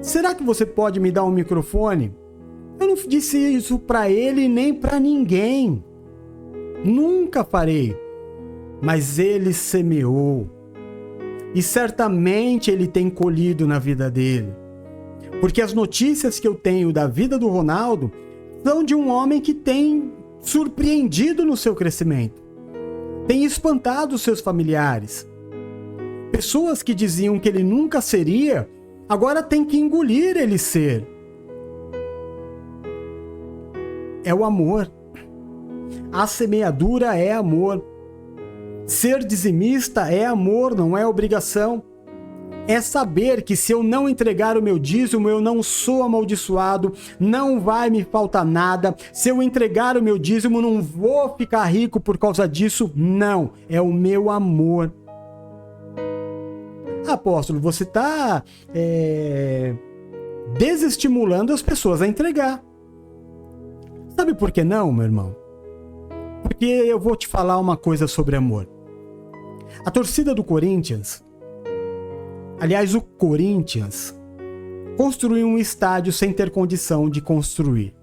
será que você pode me dar um microfone? Eu não disse isso para ele nem para ninguém. Nunca farei. Mas ele semeou. E certamente ele tem colhido na vida dele. Porque as notícias que eu tenho da vida do Ronaldo são de um homem que tem surpreendido no seu crescimento. Tem espantado os seus familiares. Pessoas que diziam que ele nunca seria, agora tem que engolir ele ser. É o amor. A semeadura é amor. Ser dizimista é amor, não é obrigação. É saber que se eu não entregar o meu dízimo, eu não sou amaldiçoado, não vai me faltar nada. Se eu entregar o meu dízimo, não vou ficar rico por causa disso. Não, é o meu amor. Apóstolo, você está desestimulando as pessoas a entregar. Sabe por que não, meu irmão? Porque eu vou te falar uma coisa sobre amor. A torcida do Corinthians, aliás, o Corinthians, construiu um estádio sem ter condição de construir.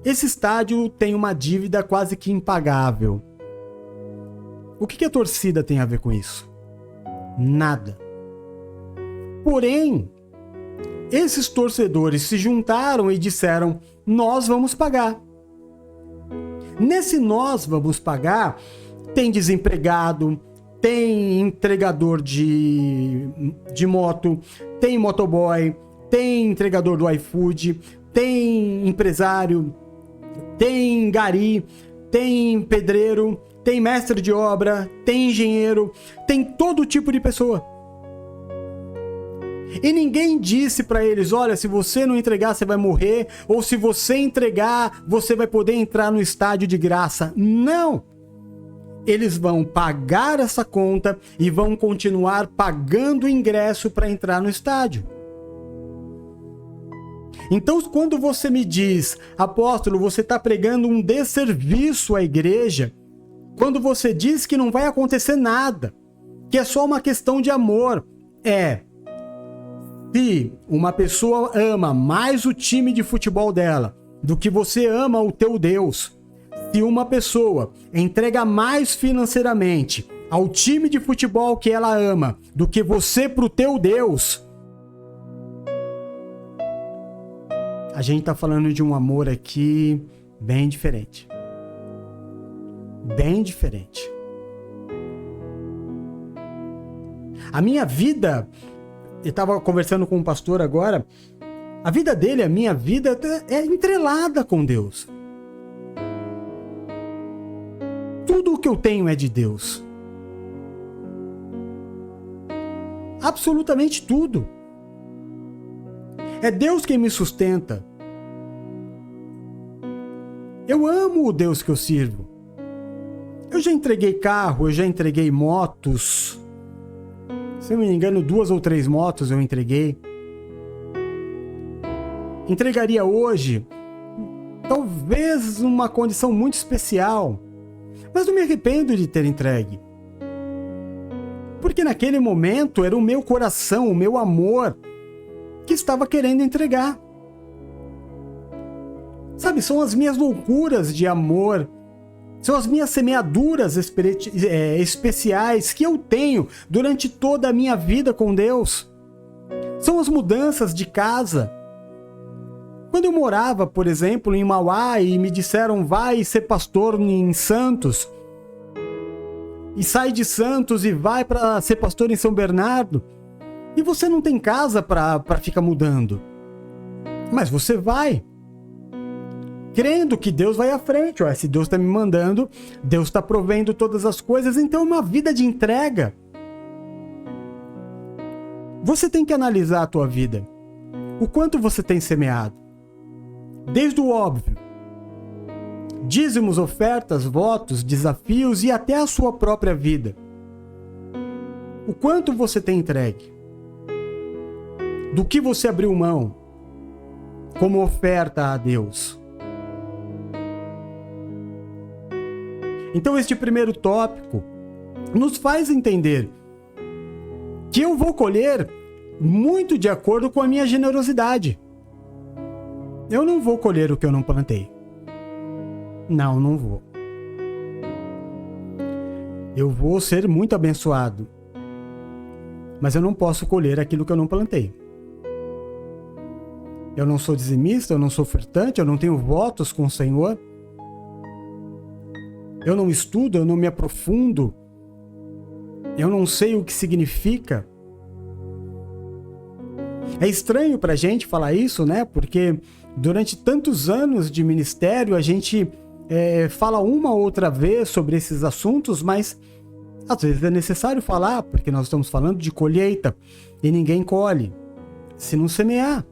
Esse estádio tem uma dívida quase que impagável. O que a torcida tem a ver com isso? Nada. Porém, esses torcedores se juntaram e disseram, nós vamos pagar. Nesse nós vamos pagar, tem desempregado, tem entregador de moto, tem motoboy, tem entregador do iFood, tem empresário, tem gari, tem pedreiro, tem mestre de obra, tem engenheiro, tem todo tipo de pessoa. E ninguém disse para eles, olha, se você não entregar, você vai morrer, ou se você entregar, você vai poder entrar no estádio de graça. Não! Eles vão pagar essa conta e vão continuar pagando o ingresso para entrar no estádio. Então, quando você me diz, apóstolo, você está pregando um desserviço à igreja, quando você diz que não vai acontecer nada, que é só uma questão de amor, se uma pessoa ama mais o time de futebol dela do que você ama o teu Deus, se uma pessoa entrega mais financeiramente ao time de futebol que ela ama do que você para o teu Deus, a gente está falando de um amor aqui bem diferente. Bem diferente. A minha vida, eu estava conversando com um pastor agora, a vida dele, a minha vida é entrelada com Deus. Tudo o que eu tenho é de Deus. Absolutamente tudo. É Deus quem me sustenta. Eu amo o Deus que eu sirvo. Eu já entreguei carro, eu já entreguei motos. Se não me engano, 2 ou 3 motos eu entreguei. Entregaria hoje, talvez numa condição muito especial. Mas não me arrependo de ter entregue. Porque naquele momento era o meu coração, o meu amor, que estava querendo entregar. Sabe, são as minhas loucuras de amor, são as minhas semeaduras especiais que eu tenho durante toda a minha vida com Deus. São as mudanças de casa. Quando eu morava, por exemplo, em Mauá e me disseram, vai ser pastor em Santos, e sai de Santos e vai para ser pastor em São Bernardo, e você não tem casa para ficar mudando. Mas você vai, crendo que Deus vai à frente. Se Deus está me mandando, Deus está provendo todas as coisas, então é uma vida de entrega. Você tem que analisar a tua vida. O quanto você tem semeado. Desde o óbvio. Dízimos, ofertas, votos, desafios e até a sua própria vida. O quanto você tem entregue. Do que você abriu mão como oferta a Deus. Então este primeiro tópico nos faz entender que eu vou colher muito de acordo com a minha generosidade. Eu não vou colher o que eu não plantei. Não vou. Eu vou ser muito abençoado, mas eu não posso colher aquilo que eu não plantei. Eu não sou dizimista, eu não sou ofertante, eu não tenho votos com o Senhor. Eu não estudo, eu não me aprofundo. Eu não sei o que significa. É estranho pra gente falar isso, né? Porque durante tantos anos de ministério, a gente fala uma ou outra vez sobre esses assuntos, mas às vezes é necessário falar, porque nós estamos falando de colheita e ninguém colhe se não semear.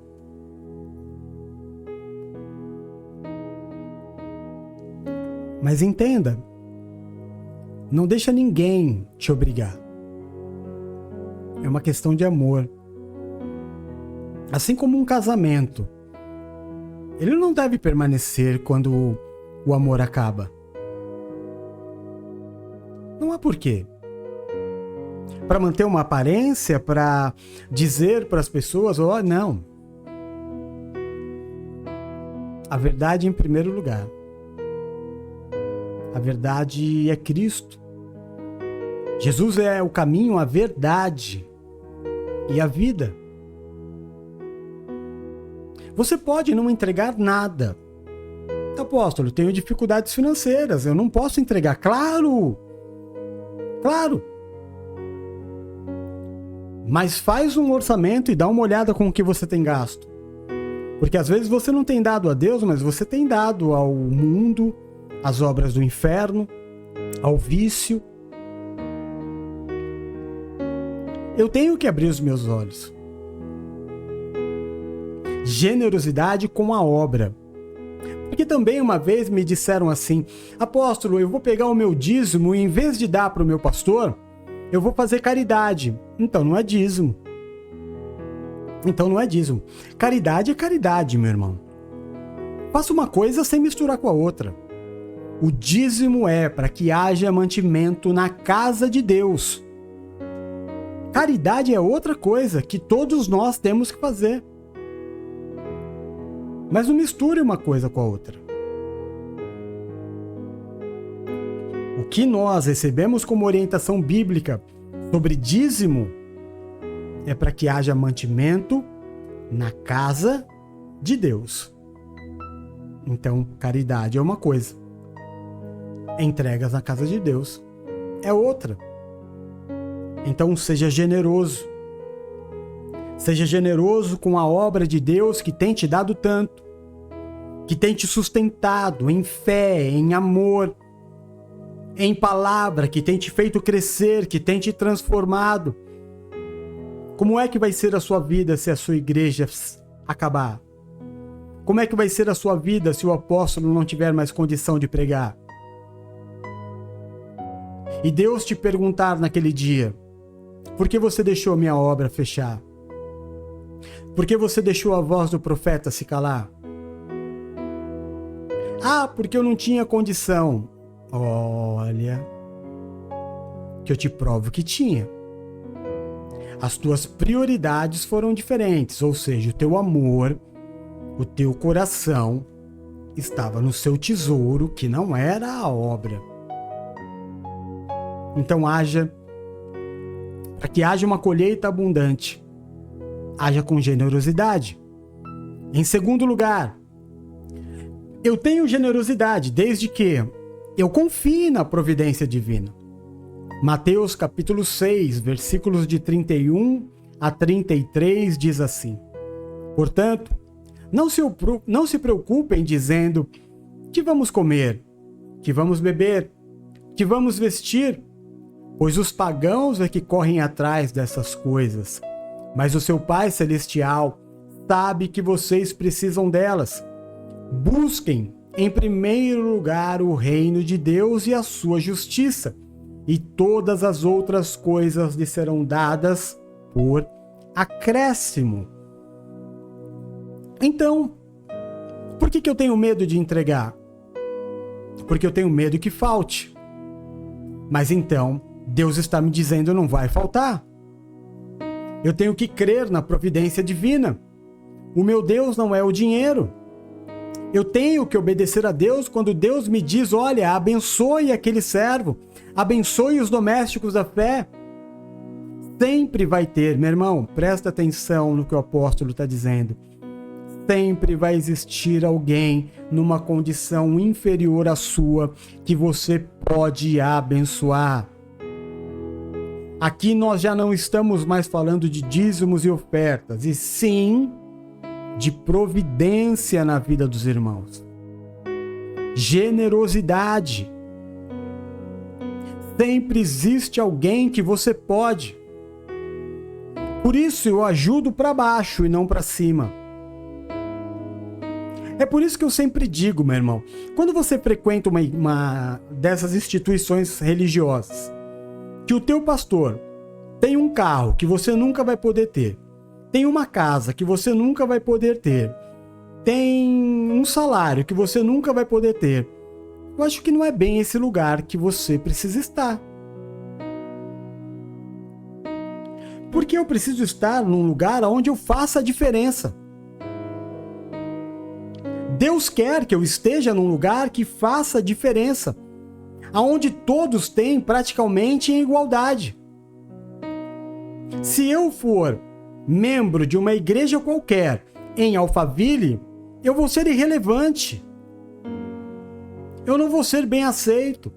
Mas entenda, não deixa ninguém te obrigar. É uma questão de amor. Assim como um casamento, ele não deve permanecer quando o amor acaba. Não há porquê. Para manter uma aparência, para dizer para as pessoas, não. A verdade em primeiro lugar. A verdade é Cristo. Jesus é o caminho, a verdade e a vida. Você pode não entregar nada. Apóstolo, tenho dificuldades financeiras, eu não posso entregar. Claro! Claro! Mas faz um orçamento e dá uma olhada com o que você tem gasto. Porque às vezes você não tem dado a Deus, mas você tem dado ao mundo, às obras do inferno, ao vício. Eu tenho que abrir os meus olhos. Generosidade com a obra. Porque também uma vez me disseram assim: apóstolo, eu vou pegar o meu dízimo e em vez de dar para o meu pastor, eu vou fazer caridade. Então não é dízimo. Então não é dízimo. Caridade é caridade, meu irmão. Faça uma coisa sem misturar com a outra. O dízimo é para que haja mantimento na casa de Deus. Caridade é outra coisa que todos nós temos que fazer. Mas não misture uma coisa com a outra. O que nós recebemos como orientação bíblica sobre dízimo é para que haja mantimento na casa de Deus. Então, caridade é uma coisa. Entregas na casa de Deus é outra. Então, seja generoso. Seja generoso com a obra de Deus que tem te dado tanto, que tem te sustentado em fé, em amor, em palavra, que tem te feito crescer, que tem te transformado. Como é que vai ser a sua vida se a sua igreja acabar? Como é que vai ser a sua vida se o apóstolo não tiver mais condição de pregar? E Deus te perguntar naquele dia: por que você deixou a minha obra fechar? Por que você deixou a voz do profeta se calar? Ah, porque eu não tinha condição. Olha, que eu te provo que tinha. As tuas prioridades foram diferentes, ou seja, o teu amor, o teu coração estava no seu tesouro, que não era a obra. Então para que haja uma colheita abundante, haja com generosidade. Em segundo lugar, eu tenho generosidade desde que eu confie na providência divina. Mateus capítulo 6, versículos de 31 a 33 diz assim: portanto, não se preocupem dizendo: que vamos comer, que vamos beber, que vamos vestir, pois os pagãos é que correm atrás dessas coisas. Mas o seu Pai Celestial sabe que vocês precisam delas. Busquem, em primeiro lugar, o reino de Deus e a sua justiça, e todas as outras coisas lhe serão dadas por acréscimo. Então, por que eu tenho medo de entregar? Porque eu tenho medo que falte. Mas então, Deus está me dizendo: não vai faltar. Eu tenho que crer na providência divina. O meu Deus não é o dinheiro. Eu tenho que obedecer a Deus quando Deus me diz: olha, abençoe aquele servo, abençoe os domésticos da fé. Sempre vai ter, meu irmão, presta atenção no que o apóstolo está dizendo. Sempre vai existir alguém numa condição inferior à sua que você pode abençoar. Aqui nós já não estamos mais falando de dízimos e ofertas, e sim de providência na vida dos irmãos. Generosidade. Sempre existe alguém que você pode. Por isso eu ajudo para baixo e não para cima. É por isso que eu sempre digo, meu irmão, quando você frequenta uma dessas instituições religiosas, que o teu pastor tem um carro que você nunca vai poder ter, tem uma casa que você nunca vai poder ter, tem um salário que você nunca vai poder ter, eu acho que não é bem esse lugar que você precisa estar. Porque eu preciso estar num lugar onde eu faça a diferença. Deus quer que eu esteja num lugar que faça a diferença, aonde todos têm praticamente em igualdade. Se eu for membro de uma igreja qualquer em Alphaville, eu vou ser irrelevante. eu não vou ser bem aceito.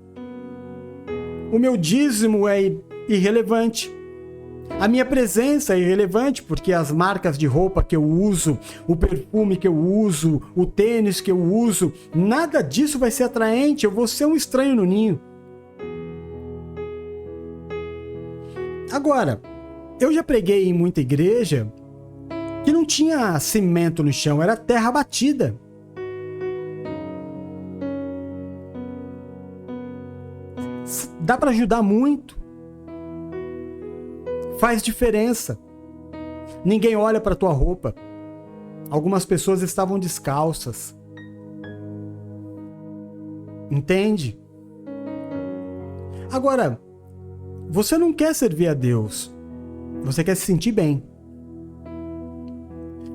O meu dízimo é irrelevante. A minha presença é irrelevante, porque as marcas de roupa que eu uso, o perfume que eu uso, o tênis que eu uso, nada disso vai ser atraente. Eu vou ser um estranho no ninho. Agora, eu já preguei em muita igreja que não tinha cimento no chão, era terra batida. Dá para ajudar muito. Faz diferença. Ninguém olha para tua roupa. Algumas pessoas estavam descalças. Entende? Agora, você não quer servir a Deus. Você quer se sentir bem.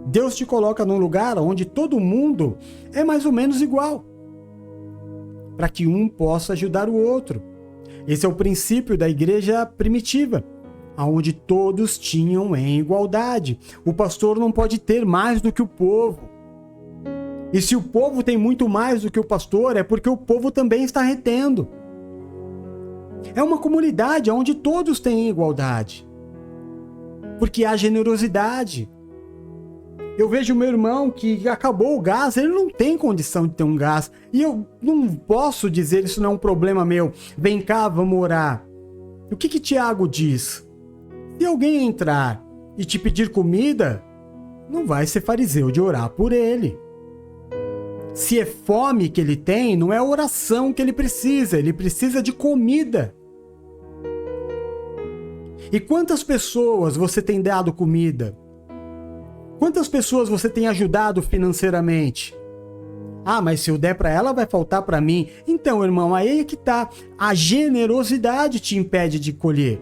Deus te coloca num lugar onde todo mundo é mais ou menos igual, para que um possa ajudar o outro. Esse é o princípio da igreja primitiva, onde todos tinham em igualdade. O pastor não pode ter mais do que o povo. E se o povo tem muito mais do que o pastor, é porque o povo também está retendo. É uma comunidade onde todos têm igualdade, porque há generosidade. Eu vejo meu irmão que acabou o gás, ele não tem condição de ter um gás. E eu não posso dizer, isso não é um problema meu. Vem cá, vamos orar. O que Tiago diz? Se alguém entrar e te pedir comida, não vai ser fariseu de orar por ele. Se é fome que ele tem, não é oração que ele precisa de comida. E quantas pessoas você tem dado comida? Quantas pessoas você tem ajudado financeiramente? Ah, mas se eu der para ela, vai faltar para mim. Então, irmão, aí é que tá. A generosidade te impede de colher.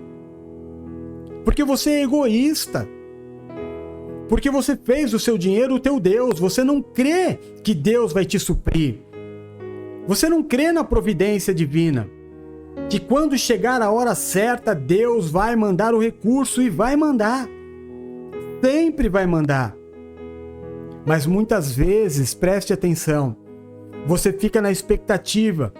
Porque você é egoísta. Porque você fez do seu dinheiro o teu Deus. Você não crê que Deus vai te suprir. Você não crê na providência divina. Que quando chegar a hora certa, Deus vai mandar o recurso e vai mandar. Sempre vai mandar. Mas muitas vezes, preste atenção, você fica na expectativa.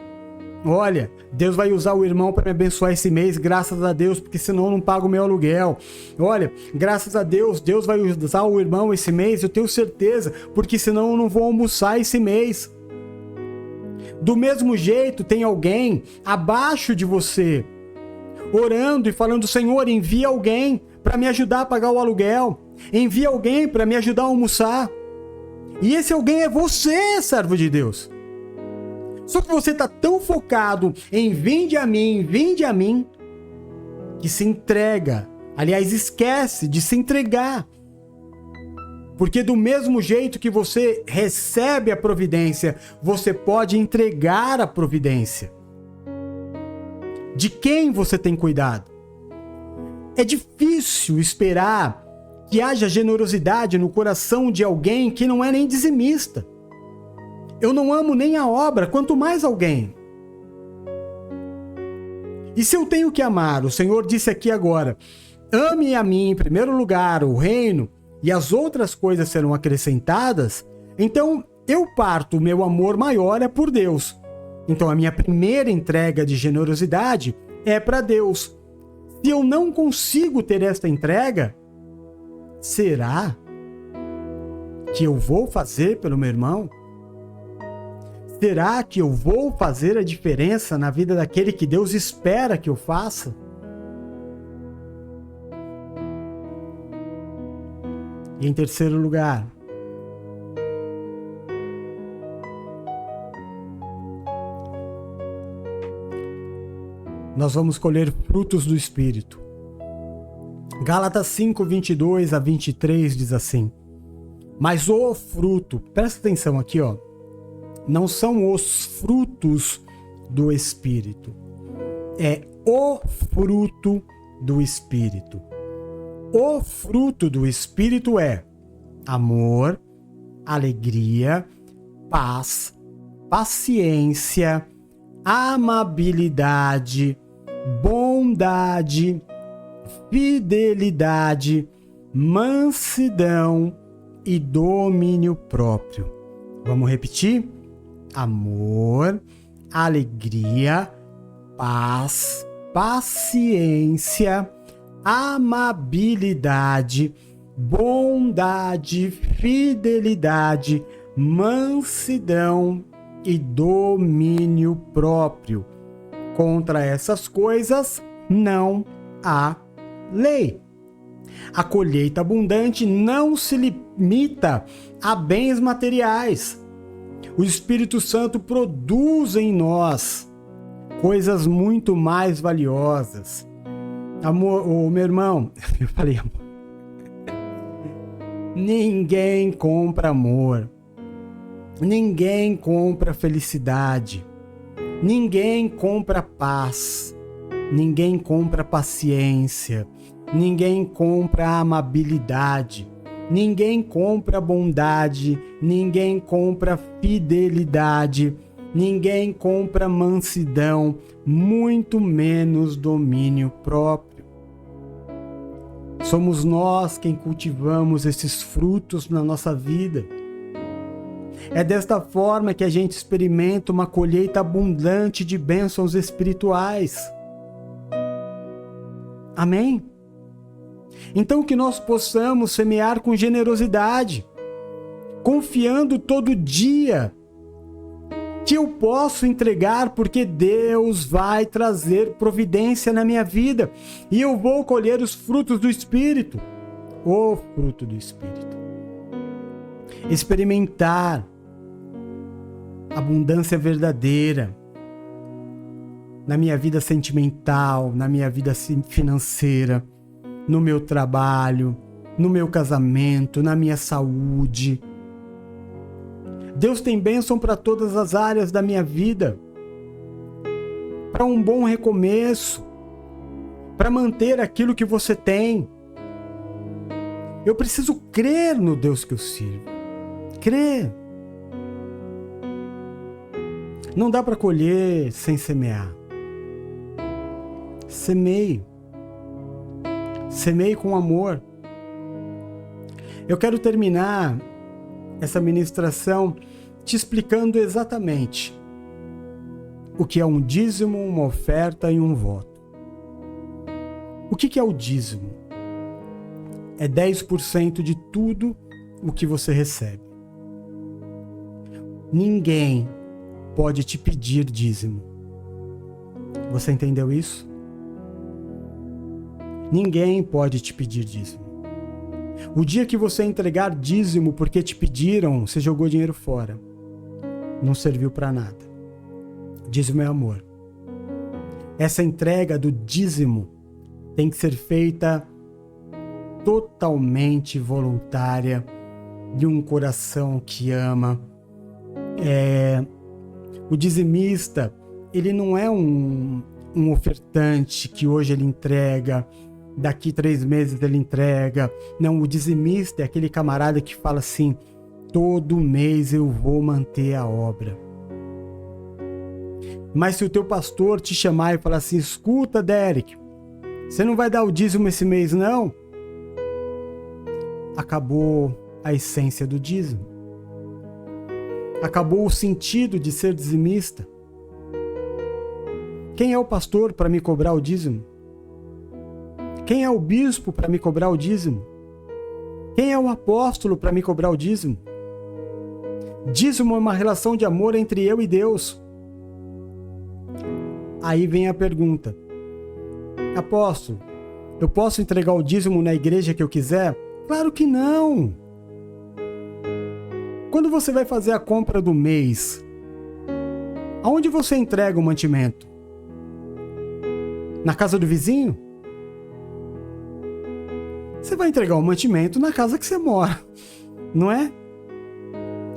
Olha, Deus vai usar o irmão para me abençoar esse mês, graças a Deus, porque senão eu não pago o meu aluguel. Olha, graças a Deus, Deus vai usar o irmão esse mês, eu tenho certeza, porque senão eu não vou almoçar esse mês. Do mesmo jeito, tem alguém abaixo de você, orando e falando: Senhor, envia alguém para me ajudar a pagar o aluguel. Envia alguém para me ajudar a almoçar. E esse alguém é você, servo de Deus. Só que você está tão focado em vinde a mim, que se entrega. Aliás, esquece de se entregar. Porque do mesmo jeito que você recebe a providência, você pode entregar a providência. De quem você tem cuidado? É difícil esperar que haja generosidade no coração de alguém que não é nem dizimista. Eu não amo nem a obra, quanto mais alguém. E se eu tenho que amar, o Senhor disse aqui agora: ame a mim em primeiro lugar, o reino, e as outras coisas serão acrescentadas. Então eu parto, o meu amor maior é por Deus. Então a minha primeira entrega de generosidade é para Deus. Se eu não consigo ter esta entrega, será que eu vou fazer pelo meu irmão? Será que eu vou fazer a diferença na vida daquele que Deus espera que eu faça? E em terceiro lugar, nós vamos colher frutos do Espírito. Gálatas 5, 22 a 23 diz assim: mas o fruto, presta atenção aqui, ó, não são os frutos do Espírito, é o fruto do Espírito. O fruto do Espírito é amor, alegria, paz, paciência, amabilidade, bondade, fidelidade, mansidão e domínio próprio. Vamos repetir? Amor, alegria, paz, paciência, amabilidade, bondade, fidelidade, mansidão e domínio próprio. Contra essas coisas não há lei. A colheita abundante não se limita a bens materiais. O Espírito Santo produz em nós coisas muito mais valiosas. Amor, meu irmão, eu falei amor. Ninguém compra amor. Ninguém compra felicidade. Ninguém compra paz. Ninguém compra paciência. Ninguém compra amabilidade. Ninguém compra bondade. Ninguém compra fidelidade. Ninguém compra mansidão, muito menos domínio próprio. Somos nós quem cultivamos esses frutos na nossa vida. É desta forma que a gente experimenta uma colheita abundante de bênçãos espirituais. Amém? Então que nós possamos semear com generosidade, confiando todo dia que eu posso entregar porque Deus vai trazer providência na minha vida e eu vou colher os frutos do Espírito. O fruto do Espírito. Experimentar abundância verdadeira na minha vida sentimental, na minha vida financeira, no meu trabalho, no meu casamento, na minha saúde. Deus tem bênção para todas as áreas da minha vida, para um bom recomeço, para manter aquilo que você tem. Eu preciso crer no Deus que eu sirvo. Crer. Não dá para colher sem semear. Semeie. Semeie com amor. Eu quero terminar essa ministração te explicando exatamente o que é um dízimo, uma oferta e um voto. O que é o dízimo? É 10% de tudo o que você recebe. Ninguém pode te pedir dízimo. Você entendeu isso? Ninguém pode te pedir dízimo. O dia que você entregar dízimo porque te pediram, você jogou dinheiro fora. Não serviu para nada. Dízimo é amor. Essa entrega do dízimo tem que ser feita totalmente voluntária, de um coração que ama. O dizimista, ele não é um ofertante que hoje ele entrega, daqui 3 meses ele entrega. Não, o dizimista é aquele camarada que fala assim: todo mês eu vou manter a obra. Mas se o teu pastor te chamar e falar assim: escuta, Derek, você não vai dar o dízimo esse mês, não? Acabou a essência do dízimo. Acabou o sentido de ser dizimista. Quem é o pastor para me cobrar o dízimo? Quem é o bispo para me cobrar o dízimo? Quem é o apóstolo para me cobrar o dízimo? Dízimo é uma relação de amor entre eu e Deus. Aí vem a pergunta: apóstolo, eu posso entregar o dízimo na igreja que eu quiser? Claro que não! Quando você vai fazer a compra do mês, aonde você entrega o mantimento? Na casa do vizinho? Você vai entregar o mantimento na casa que você mora, não é?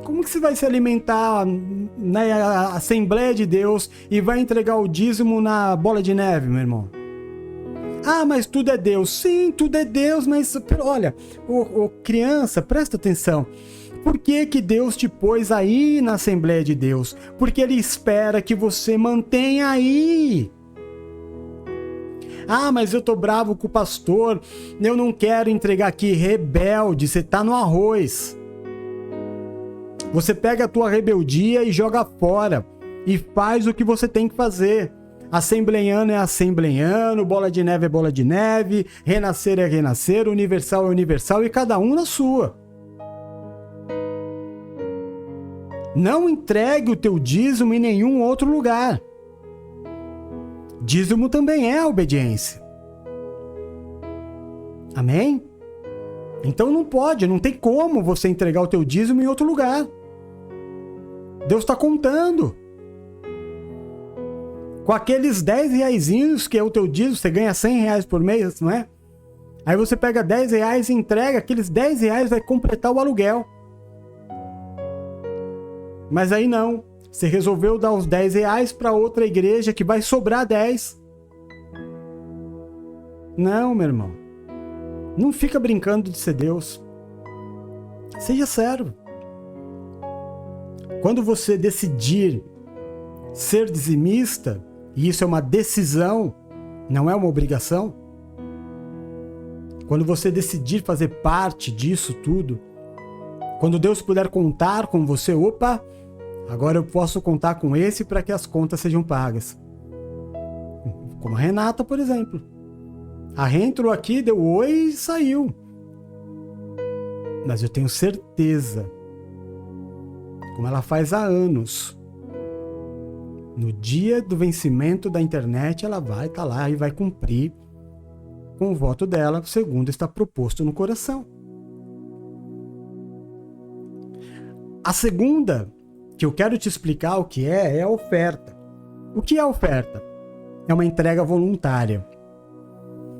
Como que você vai se alimentar na Assembleia de Deus e vai entregar o dízimo na Bola de Neve, meu irmão? Ah, mas tudo é Deus. Sim, tudo é Deus, mas olha, criança, presta atenção. Por que que Deus te pôs aí na Assembleia de Deus? Porque Ele espera que você mantenha aí. Ah, mas eu tô bravo com o pastor, eu não quero entregar aqui. Rebelde, você tá no arroz. Você pega a tua rebeldia e joga fora. e faz o que você tem que fazer. Assembleiano é assembleiano, bola de neve é bola de neve, renascer é renascer, universal é universal e cada um na sua. Não entregue o teu dízimo em nenhum outro lugar. Dízimo também é obediência. Amém? Então não pode, não tem como você entregar o teu dízimo em outro lugar. Deus está contando. Com aqueles 10 reaisinhos que é o teu dízimo, você ganha 100 reais por mês, não é? Aí você pega 10 reais e entrega, aqueles 10 reais vai completar o aluguel. Mas aí não, você resolveu dar os 10 reais para outra igreja que vai sobrar 10. Não, meu irmão. Não fica brincando de ser Deus. Seja servo. Quando você decidir ser dizimista, e isso é uma decisão, não é uma obrigação. Quando você decidir fazer parte disso tudo, quando Deus puder contar com você, opa, agora eu posso contar com esse para que as contas sejam pagas. Como a Renata, por exemplo. A Rê entrou aqui, deu oi e saiu. Mas eu tenho certeza, como ela faz há anos, no dia do vencimento da internet, ela vai estar lá e vai cumprir com o voto dela, segundo está proposto no coração. A segunda, que eu quero te explicar o que é a oferta. O que é a oferta? É uma entrega voluntária.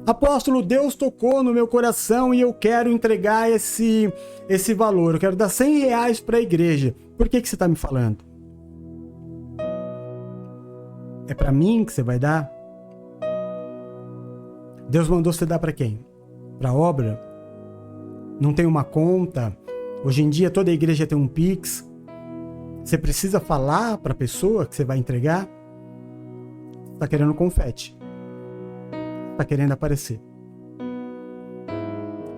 Apóstolo, Deus tocou no meu coração e eu quero entregar esse valor. Eu quero dar 100 reais para a igreja. Por que você está me falando? É para mim que você vai dar? Deus mandou você dar para quem? Para a obra? Não tem uma conta? Hoje em dia toda igreja tem um Pix. Você precisa falar para a pessoa que você vai entregar? Você está querendo confete. Está querendo aparecer.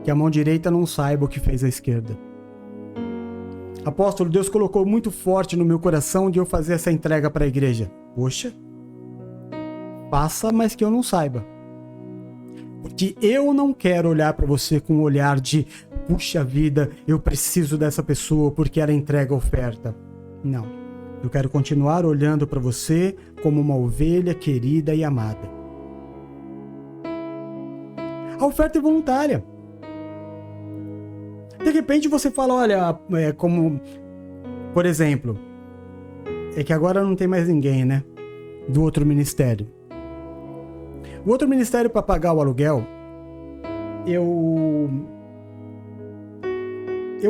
Que a mão direita não saiba o que fez a esquerda. Apóstolo, Deus colocou muito forte no meu coração de eu fazer essa entrega para a igreja. Poxa, faça, mas que eu não saiba. Porque eu não quero olhar para você com um olhar de puxa vida, eu preciso dessa pessoa porque ela entrega a oferta. Não. Eu quero continuar olhando para você como uma ovelha querida e amada. A oferta é voluntária. De repente você fala, olha, como, por exemplo, é que agora não tem mais ninguém, né? Do outro ministério. O outro ministério, para pagar o aluguel, eu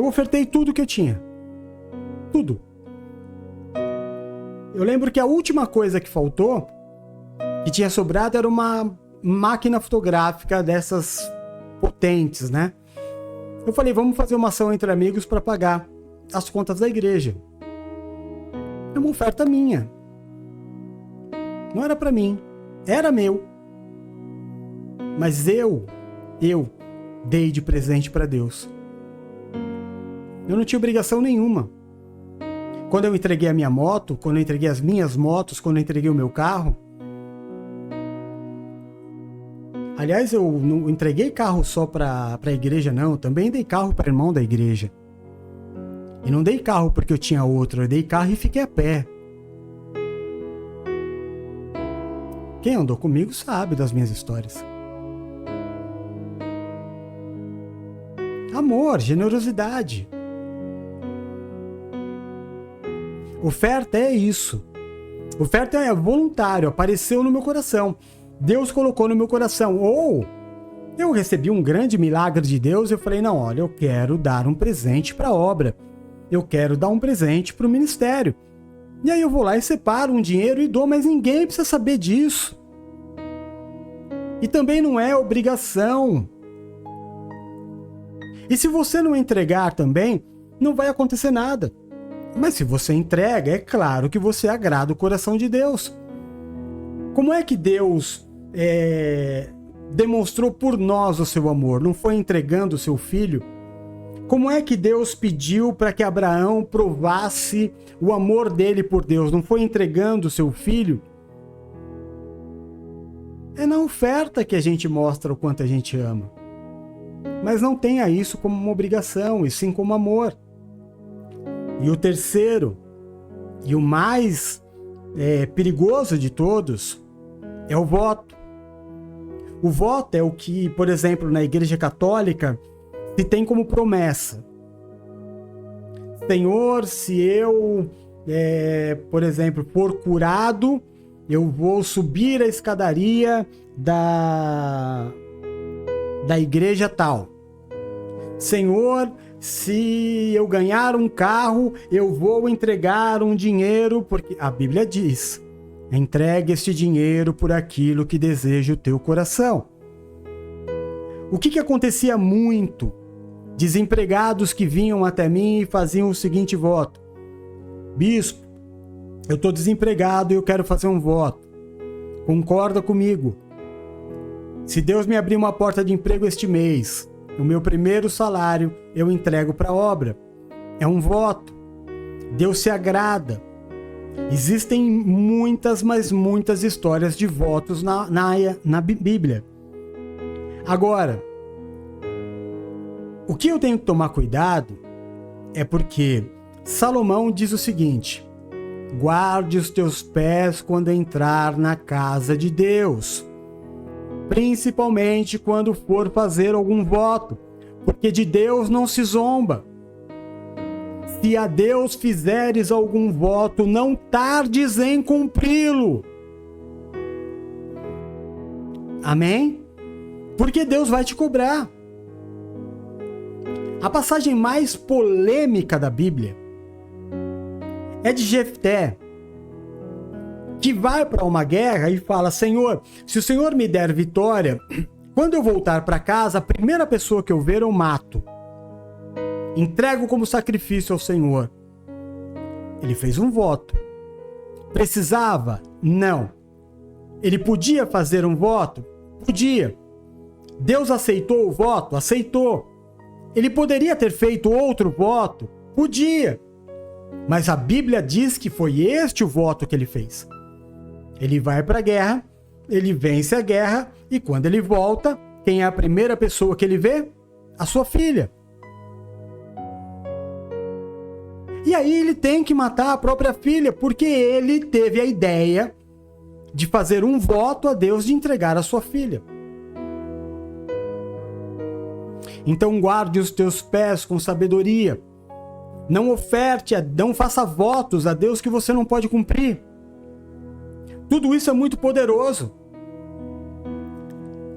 ofertei tudo que eu tinha. Tudo. Eu lembro que a última coisa que faltou, que tinha sobrado, era uma máquina fotográfica dessas potentes, né? Eu falei, vamos fazer uma ação entre amigos para pagar as contas da igreja. É uma oferta minha. Não era para mim, era meu. Mas eu dei de presente para Deus. Eu não tinha obrigação nenhuma. Quando eu entreguei a minha moto, quando eu entreguei as minhas motos, quando eu entreguei o meu carro. Aliás, eu não entreguei carro só para a igreja, não. Eu também dei carro para irmão da igreja. E não dei carro porque eu tinha outro. Eu dei carro e fiquei a pé. Quem andou comigo sabe das minhas histórias. Amor, generosidade. Oferta é isso. Oferta é voluntário, apareceu no meu coração. Deus colocou no meu coração. Ou eu recebi um grande milagre de Deus e eu falei, não, olha, eu quero dar um presente para a obra. Eu quero dar um presente para o ministério. E aí eu vou lá e separo um dinheiro e dou, mas ninguém precisa saber disso. E também não é obrigação. E se você não entregar também, não vai acontecer nada. Mas se você entrega, é claro que você agrada o coração de Deus. Como é que Deus demonstrou por nós o seu amor? Não foi entregando o seu filho Como é que Deus pediu para que Abraão provasse o amor dele por Deus? Não foi entregando o seu filho? É na oferta que a gente mostra o quanto a gente ama. Mas não tenha isso como uma obrigação, e sim como amor. E o terceiro, e o mais perigoso de todos, é o voto. O voto é o que, por exemplo, na Igreja Católica, se tem como promessa. Senhor, se eu, por exemplo, for curado, eu vou subir a escadaria da igreja tal. Senhor, se eu ganhar um carro, eu vou entregar um dinheiro, porque a Bíblia diz: entregue este dinheiro por aquilo que deseja o teu coração. O que acontecia muito? Desempregados que vinham até mim e faziam o seguinte voto: bispo, eu estou desempregado e eu quero fazer um voto. Concorda comigo? Se Deus me abrir uma porta de emprego este mês, o meu primeiro salário eu entrego para a obra. É um voto. Deus se agrada. Existem muitas, mas muitas histórias de votos na Bíblia. Agora, o que eu tenho que tomar cuidado é porque Salomão diz o seguinte: guarde os teus pés quando entrar na casa de Deus, principalmente quando for fazer algum voto, porque de Deus não se zomba. Se a Deus fizeres algum voto, não tardes em cumpri-lo. Amém? Porque Deus vai te cobrar. A passagem mais polêmica da Bíblia é de Jefté, que vai para uma guerra e fala: Senhor, se o Senhor me der vitória, quando eu voltar para casa, a primeira pessoa que eu ver eu mato. Entrego como sacrifício ao Senhor. Ele fez um voto. Precisava? Não. Ele podia fazer um voto? Podia. Deus aceitou o voto? Aceitou. Ele poderia ter feito outro voto? Podia. Mas a Bíblia diz que foi este o voto que ele fez. Ele vai para a guerra, ele vence a guerra, e quando ele volta, quem é a primeira pessoa que ele vê? A sua filha. E aí ele tem que matar a própria filha, porque ele teve a ideia de fazer um voto a Deus de entregar a sua filha. Então guarde os teus pés com sabedoria. Não oferte, não faça votos a Deus que você não pode cumprir. Tudo isso é muito poderoso.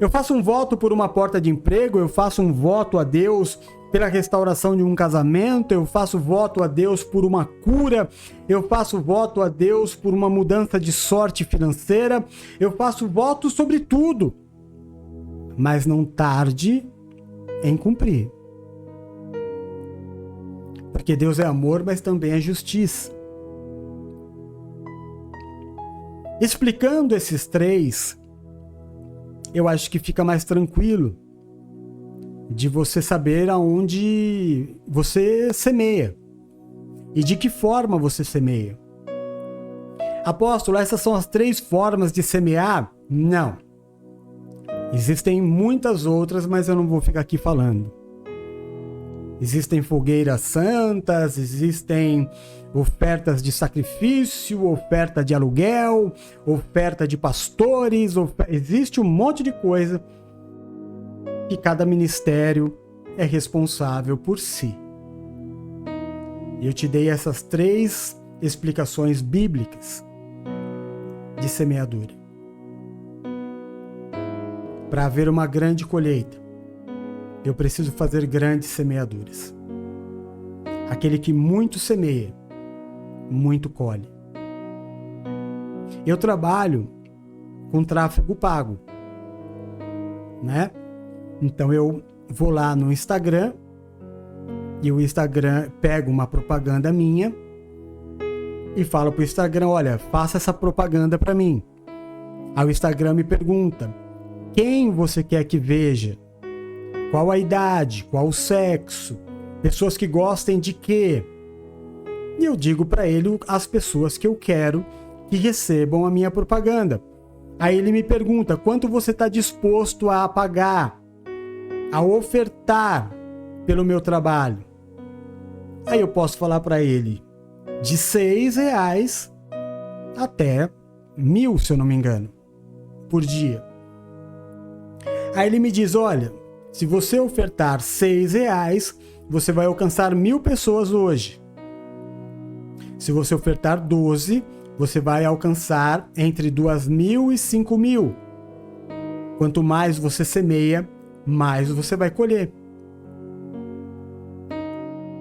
Eu faço um voto por uma porta de emprego, eu faço um voto a Deus pela restauração de um casamento, eu faço voto a Deus por uma cura, eu faço voto a Deus por uma mudança de sorte financeira, eu faço voto sobre tudo. Mas não tarde em cumprir. Porque Deus é amor, mas também é justiça. Explicando esses três, eu acho que fica mais tranquilo de você saber aonde você semeia e de que forma você semeia. Apóstolo, essas são as três formas de semear? Não. Existem muitas outras, mas eu não vou ficar aqui falando. Existem fogueiras santas, existem ofertas de sacrifício, oferta de aluguel, oferta de pastores, existe um monte de coisa que cada ministério é responsável por si. Eu te dei essas três explicações bíblicas de semeadura. Para haver uma grande colheita, eu preciso fazer grandes semeaduras. Aquele que muito semeia, muito colhe. Eu trabalho com tráfego pago, né? Então eu vou lá no Instagram e o Instagram pega uma propaganda minha e fala pro Instagram: olha, faça essa propaganda para mim. Aí o Instagram me pergunta: quem você quer que veja? Qual a idade? Qual o sexo? Pessoas que gostem de quê? E eu digo para ele as pessoas que eu quero que recebam a minha propaganda. Aí ele me pergunta, quanto você está disposto a pagar, a ofertar pelo meu trabalho? Aí eu posso falar para ele de R$6 até 1.000, se eu não me engano, por dia. Aí ele me diz, olha, se você ofertar R$6, você vai alcançar 1.000 pessoas hoje. Se você ofertar 12, você vai alcançar entre 2.000 e 5.000. Quanto mais você semeia, mais você vai colher.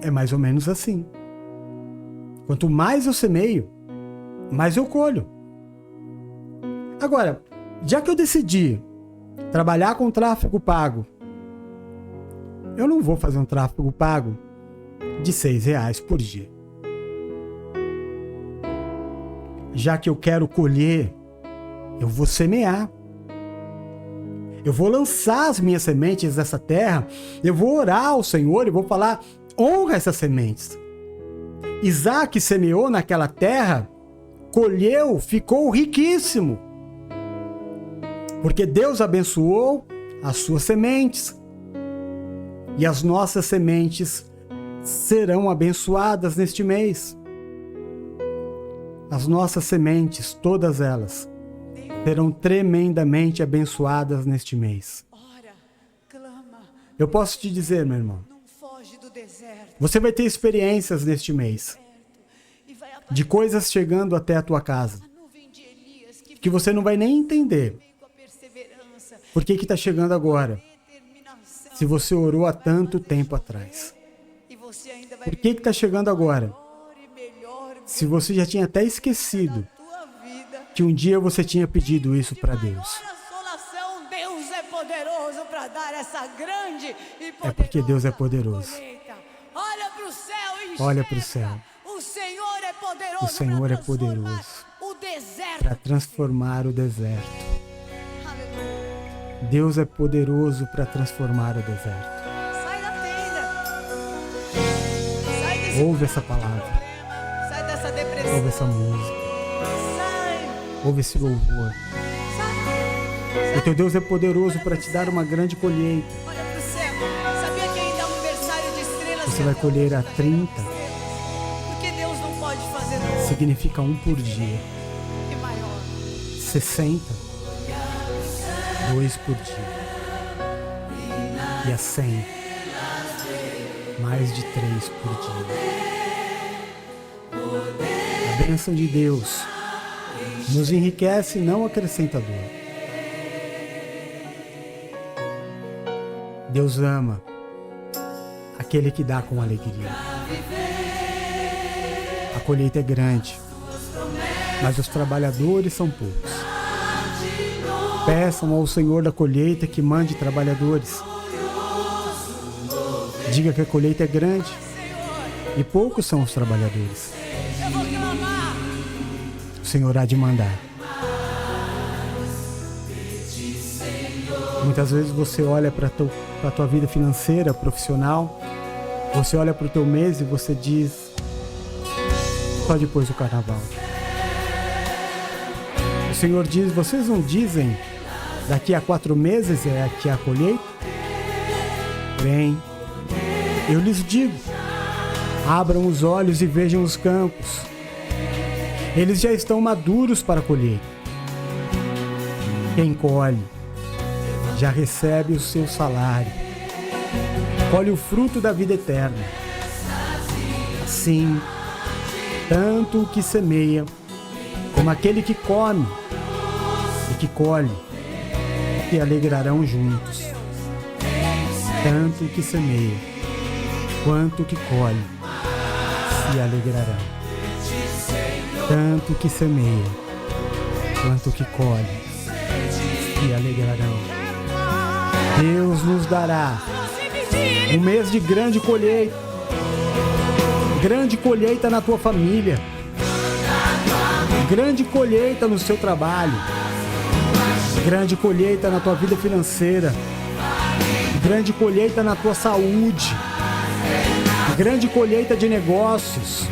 É mais ou menos assim. Quanto mais eu semeio, mais eu colho. Agora, já que eu decidi trabalhar com tráfego pago, eu não vou fazer um tráfego pago de R$6 por dia. Já que eu quero colher, eu vou semear. Eu vou lançar as minhas sementes nessa terra. Eu vou orar ao Senhor e vou falar, honra essas sementes. Isaac semeou naquela terra, colheu, ficou riquíssimo. Porque Deus abençoou as suas sementes. E as nossas sementes serão abençoadas neste mês. As nossas sementes, todas elas, serão tremendamente abençoadas neste mês. Eu posso te dizer, meu irmão, você vai ter experiências neste mês, de coisas chegando até a tua casa, que você não vai nem entender. Por que está chegando agora? Se você orou há tanto tempo atrás. Por que está chegando agora? Se você já tinha até esquecido que um dia você tinha pedido isso para Deus. Deus é poderoso para dar essa grande e poderosa. É porque Deus é poderoso. Olha para o céu e olha para o céu. O Senhor é poderoso. O Senhor é poderoso para transformar o deserto. Deus é poderoso para transformar o deserto. Sai da tenda. Sai desse Ouve essa palavra. Sai dessa depressão. Ouve essa música. Sai. Ouve esse louvor. Sai. O teu Deus é poderoso para te dar uma grande colheita. Olha para o céu. Sabia que ainda há um berçário de estrelas? Você vai colher a 30. Porque Deus não pode fazer nada. Significa um por dia. E maior. 60. 2 por dia. E a 100. Mais de 3 por dia. A bênção de Deus nos enriquece e não acrescenta dor. Deus ama aquele que dá com alegria. A colheita é grande, mas os trabalhadores são poucos. Peçam ao Senhor da colheita que mande trabalhadores. Diga que a colheita é grande e poucos são os trabalhadores. O Senhor há de mandar. Muitas vezes você olha para a tua vida financeira, profissional, você olha para o teu mês e você diz, só depois do carnaval. O Senhor diz, vocês não dizem, daqui a 4 meses é aqui a colheita? Bem, eu lhes digo, abram os olhos e vejam os campos. Eles já estão maduros para colher. Quem colhe, já recebe o seu salário. Colhe o fruto da vida eterna. Assim, tanto o que semeia, como aquele que come e que colhe, se alegrarão juntos. Tanto o que semeia, quanto o que colhe, se alegrarão. Tanto o que semeia, quanto o que colhe, se alegrarão. Deus nos dará um mês de grande colheita. Grande colheita na tua família. Grande colheita no seu trabalho. Grande colheita na tua vida financeira. Grande colheita na tua saúde. grande colheita de negócios.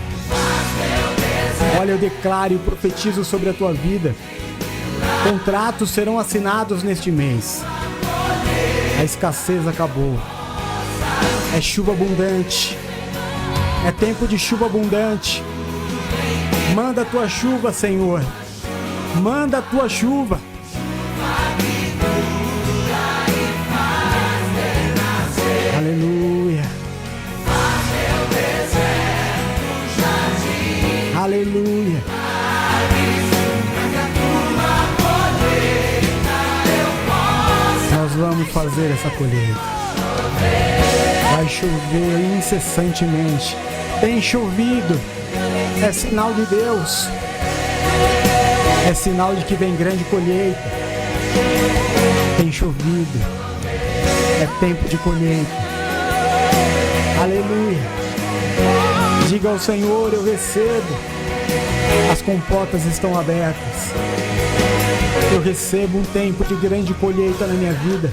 Olha, eu declaro e profetizo sobre a tua vida. Contratos serão assinados neste mês. A escassez acabou. É chuva abundante. É tempo de chuva abundante. Manda a tua chuva, Senhor. Manda a tua chuva. Aleluia. Aleluia. Nós vamos fazer essa colheita. Vai chover incessantemente. Tem chovido. É sinal de Deus. É sinal de que vem grande colheita. Tem chovido. É tempo de colheita. Aleluia. Diga ao Senhor, eu recebo. As comportas estão abertas. Eu recebo um tempo de grande colheita na minha vida.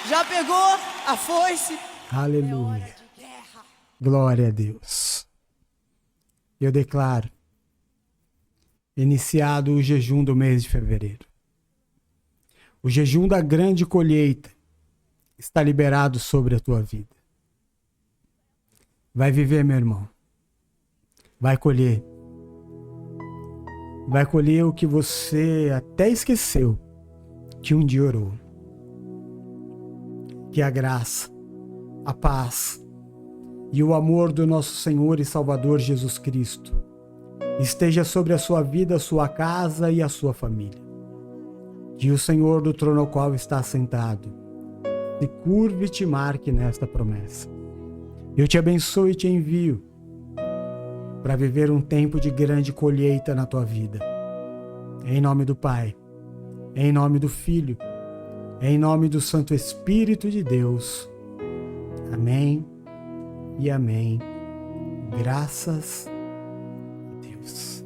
Já pegou a foice? Aleluia. Glória a Deus. Eu declaro, iniciado o jejum do mês de fevereiro. O jejum da grande colheita está liberado sobre a tua vida. Vai viver, meu irmão. Vai colher. Vai colher o que você até esqueceu que um dia orou. Que a graça, a paz e o amor do nosso Senhor e Salvador Jesus Cristo esteja sobre a sua vida, a sua casa e a sua família. Que o Senhor do trono ao qual está assentado se curve e te marque nesta promessa. Eu te abençoo e te envio para viver um tempo de grande colheita na tua vida. Em nome do Pai, em nome do Filho, em nome do Santo Espírito de Deus. Amém e amém. Graças a Deus.